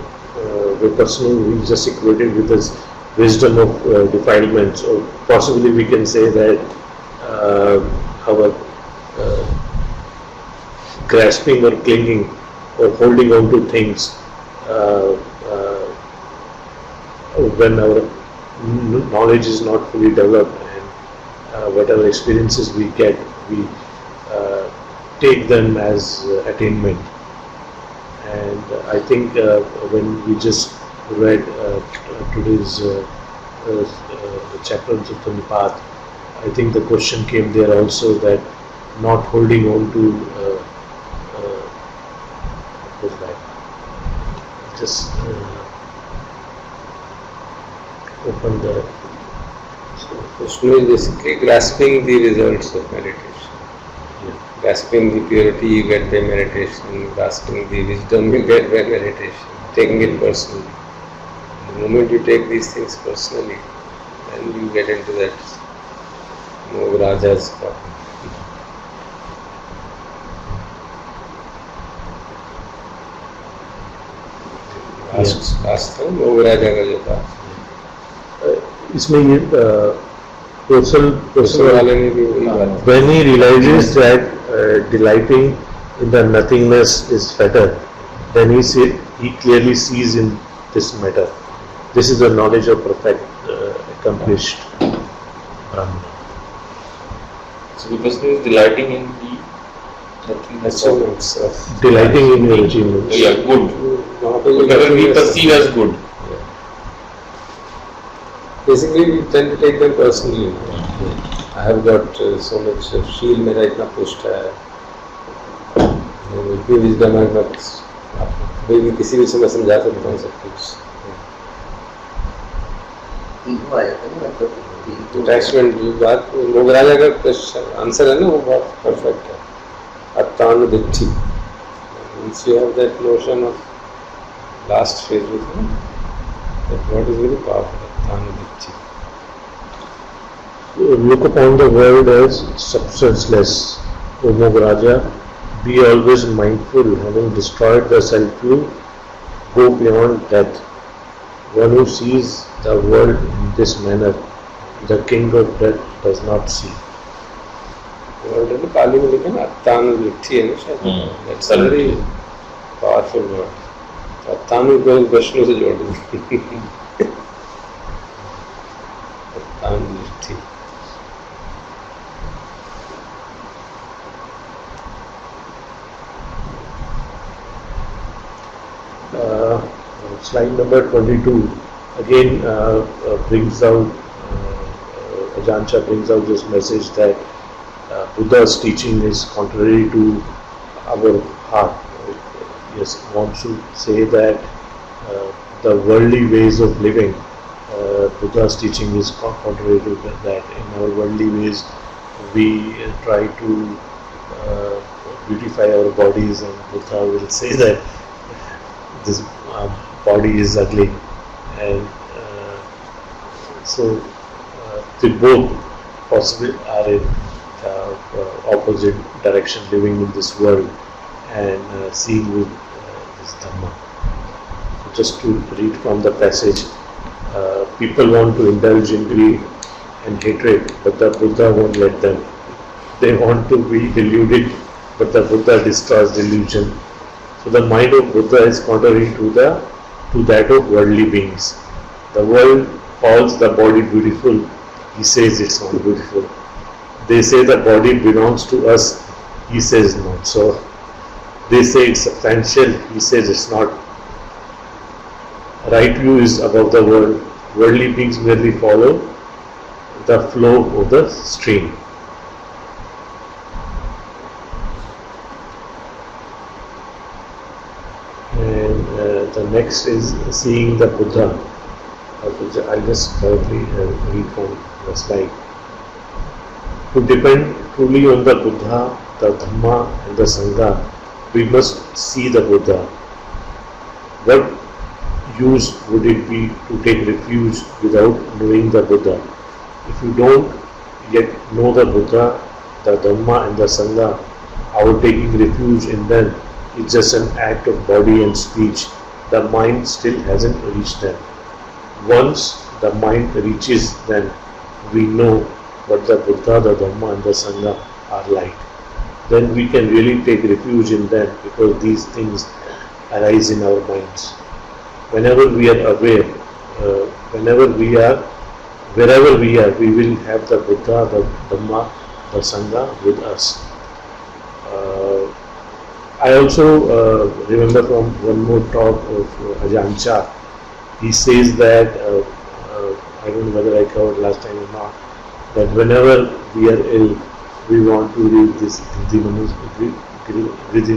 vipassana we just equated with this wisdom of defilements, or possibly we can say that our grasping or clinging or holding on to things when our knowledge is not fully developed, and whatever experiences we get, we take them as attainment. And I think when we just read today's chapter on Sutta, I think the question came there also, that not holding on to what was that? Just open the. Question is basically grasping the results of meditation. Yeah. Grasping the purity you get by meditation, grasping the wisdom you get by meditation, taking it personally. The moment you take these things personally, then you get into that Raja's problem. Last time राजा का जो था, इसमें ये उसमें वाले ने भी वही बात, when he realizes that delighting in the nothingness is better, then he clearly sees in this matter. This is the knowledge of perfect accomplished Brahman. So vipassana is delighting in the nothingness of achievements of Delighting in your achievements. yeah, good. वहाँ पे जो Whatever we nothingness- perceive as good. Basically, we tend to take them personally. I have got so much shield मेरा इतना पुष्ट है, इतनी wisdom है, कोई भी किसी भी समय समझा सकता हूँ सब कुछ. ईगो आ जाता है ना, मतलब अटैचमेंट जो बात मोगराजा का क्वेश्चन आंसर है ना, वो बहुत परफेक्ट है. अत्तानुदिट्ठी. Once you have that notion of last phase with me, that word is very powerful. Attanuditti. Look upon the world as substanceless. O Mograja, be always mindful, having destroyed the self-view, go beyond death. One who sees the world in this manner, the king of death does not see. Word है ना, पाली में लिखा ना अत्तानुदिट्ठी है ना शायद. That's a very powerful word. अत्तानु को विष्णु से जोड़ दूँ. अत्तानुदिट्ठी. Slide number 22 again brings out, Ajancha brings out this message that Buddha's teaching is contrary to our heart. Yes, wants to say that the worldly ways of living, Buddha's teaching is contrary to that. In our worldly ways, we try to beautify our bodies, and Buddha will say that this body is ugly, and so they both possibly are in opposite direction, living in this world and seeing with this Dhamma. So just to read from the passage, people want to indulge in greed and hatred, but the Buddha won't let them. They want to be deluded, but the Buddha destroys delusion. So the mind of Buddha is contrary to that of worldly beings. The world calls the body beautiful. He says it's not beautiful. They say the body belongs to us. He says not. So they say it's substantial. He says it's not. Right view is above the world. Worldly beings merely follow the flow of the stream. And the next is seeing the Buddha. I'll just currently read from the slide. To depend truly on the Buddha, the Dhamma and the Sangha, we must see the Buddha. What use would it be to take refuge without knowing the Buddha? If you don't yet know the Buddha, the Dhamma and the Sangha, our taking refuge in them is just an act of body and speech. The mind still hasn't reached them. Once the mind reaches them, we know what the Buddha, the Dhamma and the Sangha are like. Then we can really take refuge in them, because these things arise in our minds. Whenever we are aware, wherever we are, we will have the Buddha, the Dhamma, the Sangha with us. I also remember from one more talk of Ajahn Chah. He says that, I don't know whether I covered last time or not, that whenever we are ill, we want to read this Vidhi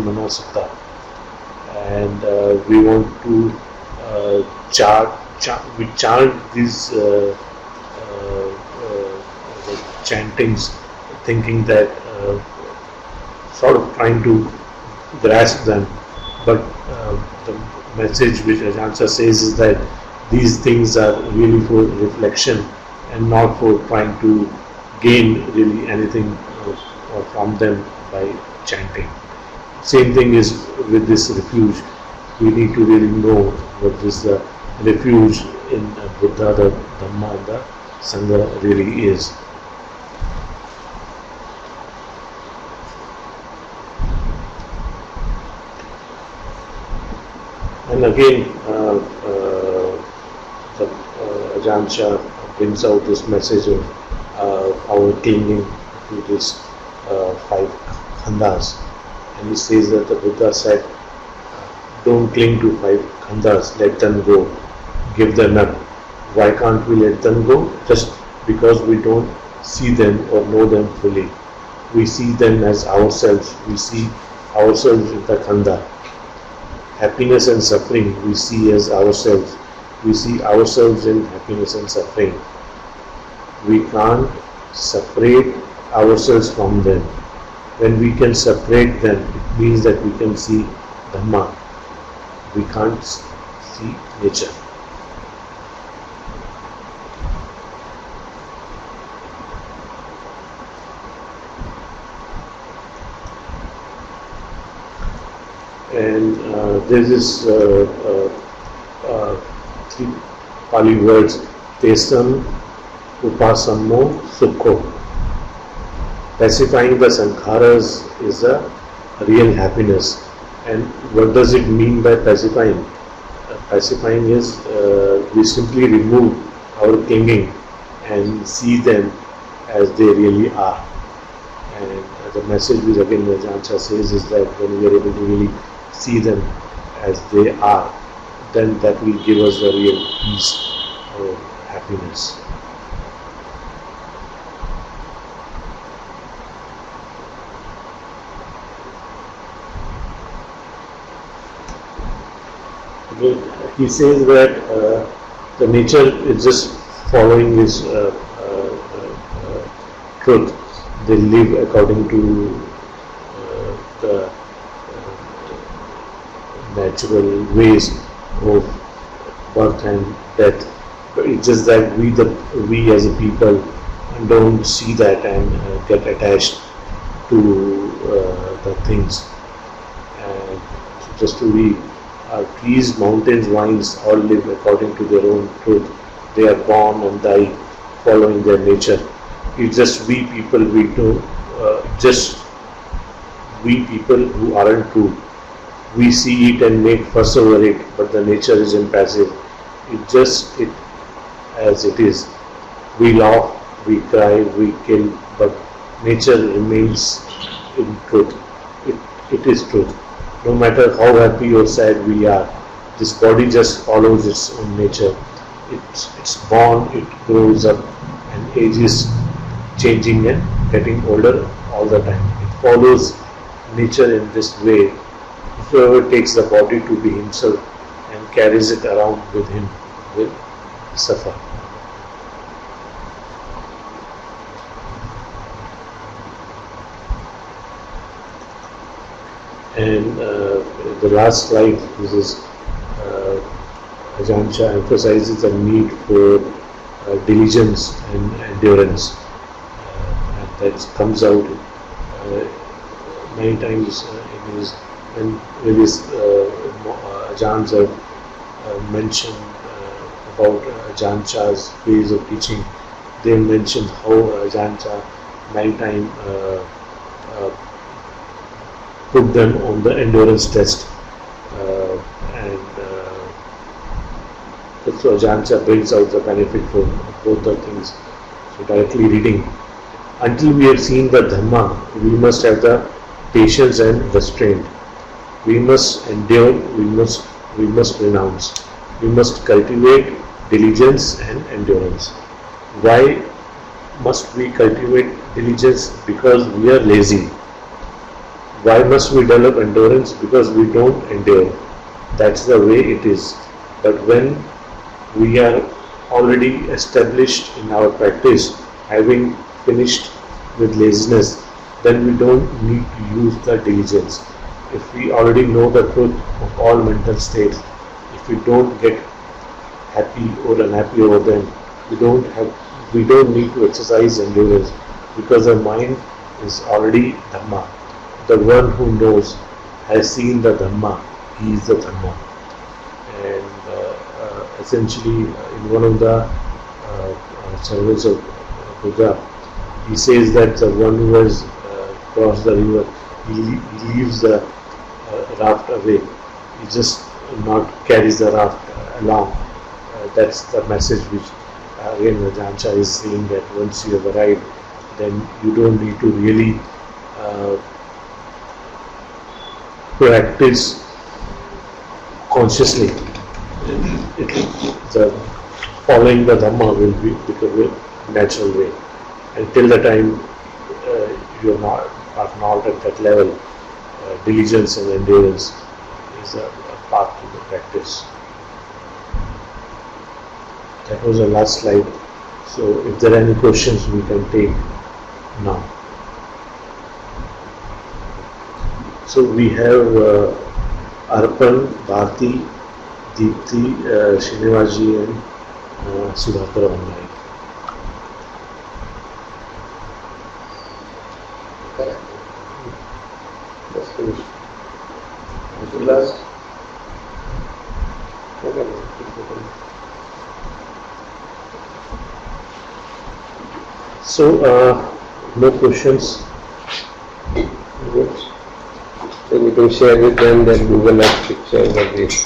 Mano Sutta, and we want to we chant these chantings, thinking that, sort of trying to grasp them, but the message which Ajahn Chah says is that these things are really for reflection and not for trying to gain really anything from them by chanting. Same thing is with this refuge. We need to really know what this refuge in Buddha, the Dhamma and the Sangha really is. And again, Ajahn Chah brings out this message of our clinging to this 5 khandhas. And he says that the Buddha said, don't cling to 5 khandhas, let them go, give them up. Why can't we let them go? Just because we don't see them or know them fully. We see them as ourselves. We see ourselves in the khandha. Happiness and suffering we see as ourselves. We see ourselves in happiness and suffering. We can't separate ourselves from them. When we can separate them, it means that we can see Dhamma. We can't see nature. And there is 3 Pali words: Tesam, Upasammo, Sukho. Pacifying the sankharas is a real happiness. And what does it mean by pacifying? Pacifying is we simply remove our clinging and see them as they really are. And the message which again Ajahn Chah says is that when we are able to really see them as they are, then that will give us the real peace or happiness. He says that the nature is just following his truth. They live according to the natural ways of birth and death. But it's just that we as a people don't see that and get attached to the things. And just to be trees, mountains, vines all live according to their own truth. They are born and die following their nature. It's just we people we people who aren't true. We see it and make fuss over it, but the nature is impassive. It as it is. We laugh, we cry, we kill, but nature remains in truth. It is truth. No matter how happy or sad we are, this body just follows its own nature. It's born, it grows up and ages, changing and getting older all the time. It follows nature in this way. Whoever takes the body to be himself and carries it around with him will suffer. And the last slide, this is Ajahn Chah emphasizes the need for diligence and endurance. And that comes out many times in his when various Ajahns have mentioned about Ajahn Chah's ways of teaching. They mentioned how Ajahn Chah many times put them on the endurance test, and so Ajahn Chah brings out the benefit for both the things. So directly reading, until we have seen the Dhamma, we must have the patience and restraint. We must endure, we must renounce. We must cultivate diligence and endurance. Why must we cultivate diligence? Because we are lazy. Why must we develop endurance? Because we don't endure. That's the way it is. But when we are already established in our practice, having finished with laziness, then we don't need to use the diligence. If we already know the truth of all mental states, if we don't get happy or unhappy over them, we don't need to exercise endurance, because the mind is already Dhamma. The one who knows has seen the Dhamma, he is the Dhamma. And essentially, in one of the sermons of Buddha, he says that the one who has crossed the river, he leaves the raft away. He just not carries the raft along. That's the message which again Ajahn Chah is saying, that once you have arrived, then you don't need to really practice consciously. The following the Dhamma will become a natural way. Until the time you are not at that level, diligence and endurance is a path to the practice. That was the last slide. So if there are any questions, we can take now. So we have Arpan, Bharti, Deepti, Srinivasji and Sudhakar online. Just finish. Last. So no questions. Good. Then you can share with them that Google Earth pictures of this.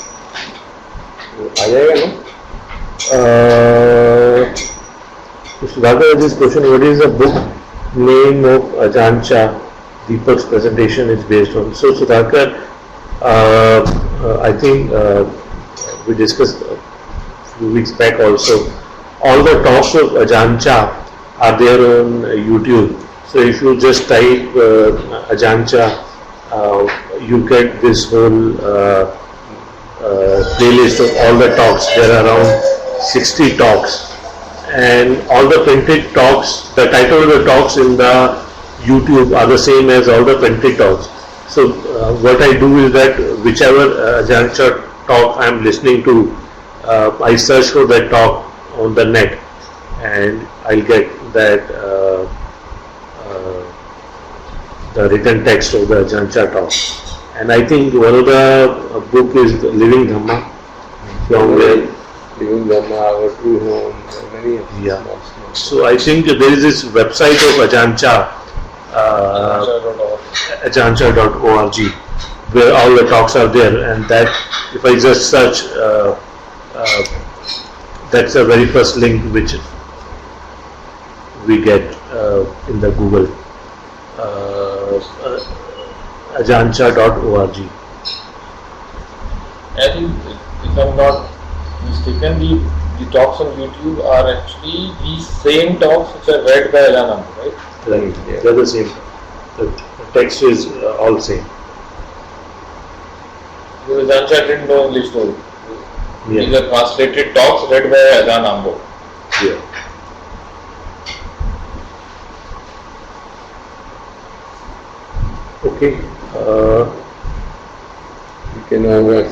आ जाएगा ना? Sudhakar, this question, what is the book name of Ajahn Chah Deepak's presentation is based on? So Sudhakar, I think we discussed a few weeks back also, all the talks of Ajahn Chah are there on YouTube. So if you just type Ajahn Chah, you get this whole playlist of all the talks. There are around 60 talks, and all the printed talks, the title of the talks in the YouTube are the same as all the printed talks. So what I do is that whichever Ajahn Chah talk I am listening to, I search for that talk on the net, and I'll get that the written text of the Ajahn Chah talk. And I think one of the book is the Living Dhamma, from where, Living Dhamma, Our True Home, many of these Yeah. small. so I think there is this website of Ajanta, ajanta.org, where all the talks are there, and that if I just search, that's the very first link which we get in the Google, ajanta.org. I think, if I'm not mistaken, the talks on YouTube are actually the same talks which are read by Ajahn, right? Right, Yeah. they're the same. The text is all same. Because Ajahn didn't know English though. These Yeah, are translated talks read by Ajahn Ambo. yeah. Okay. You can now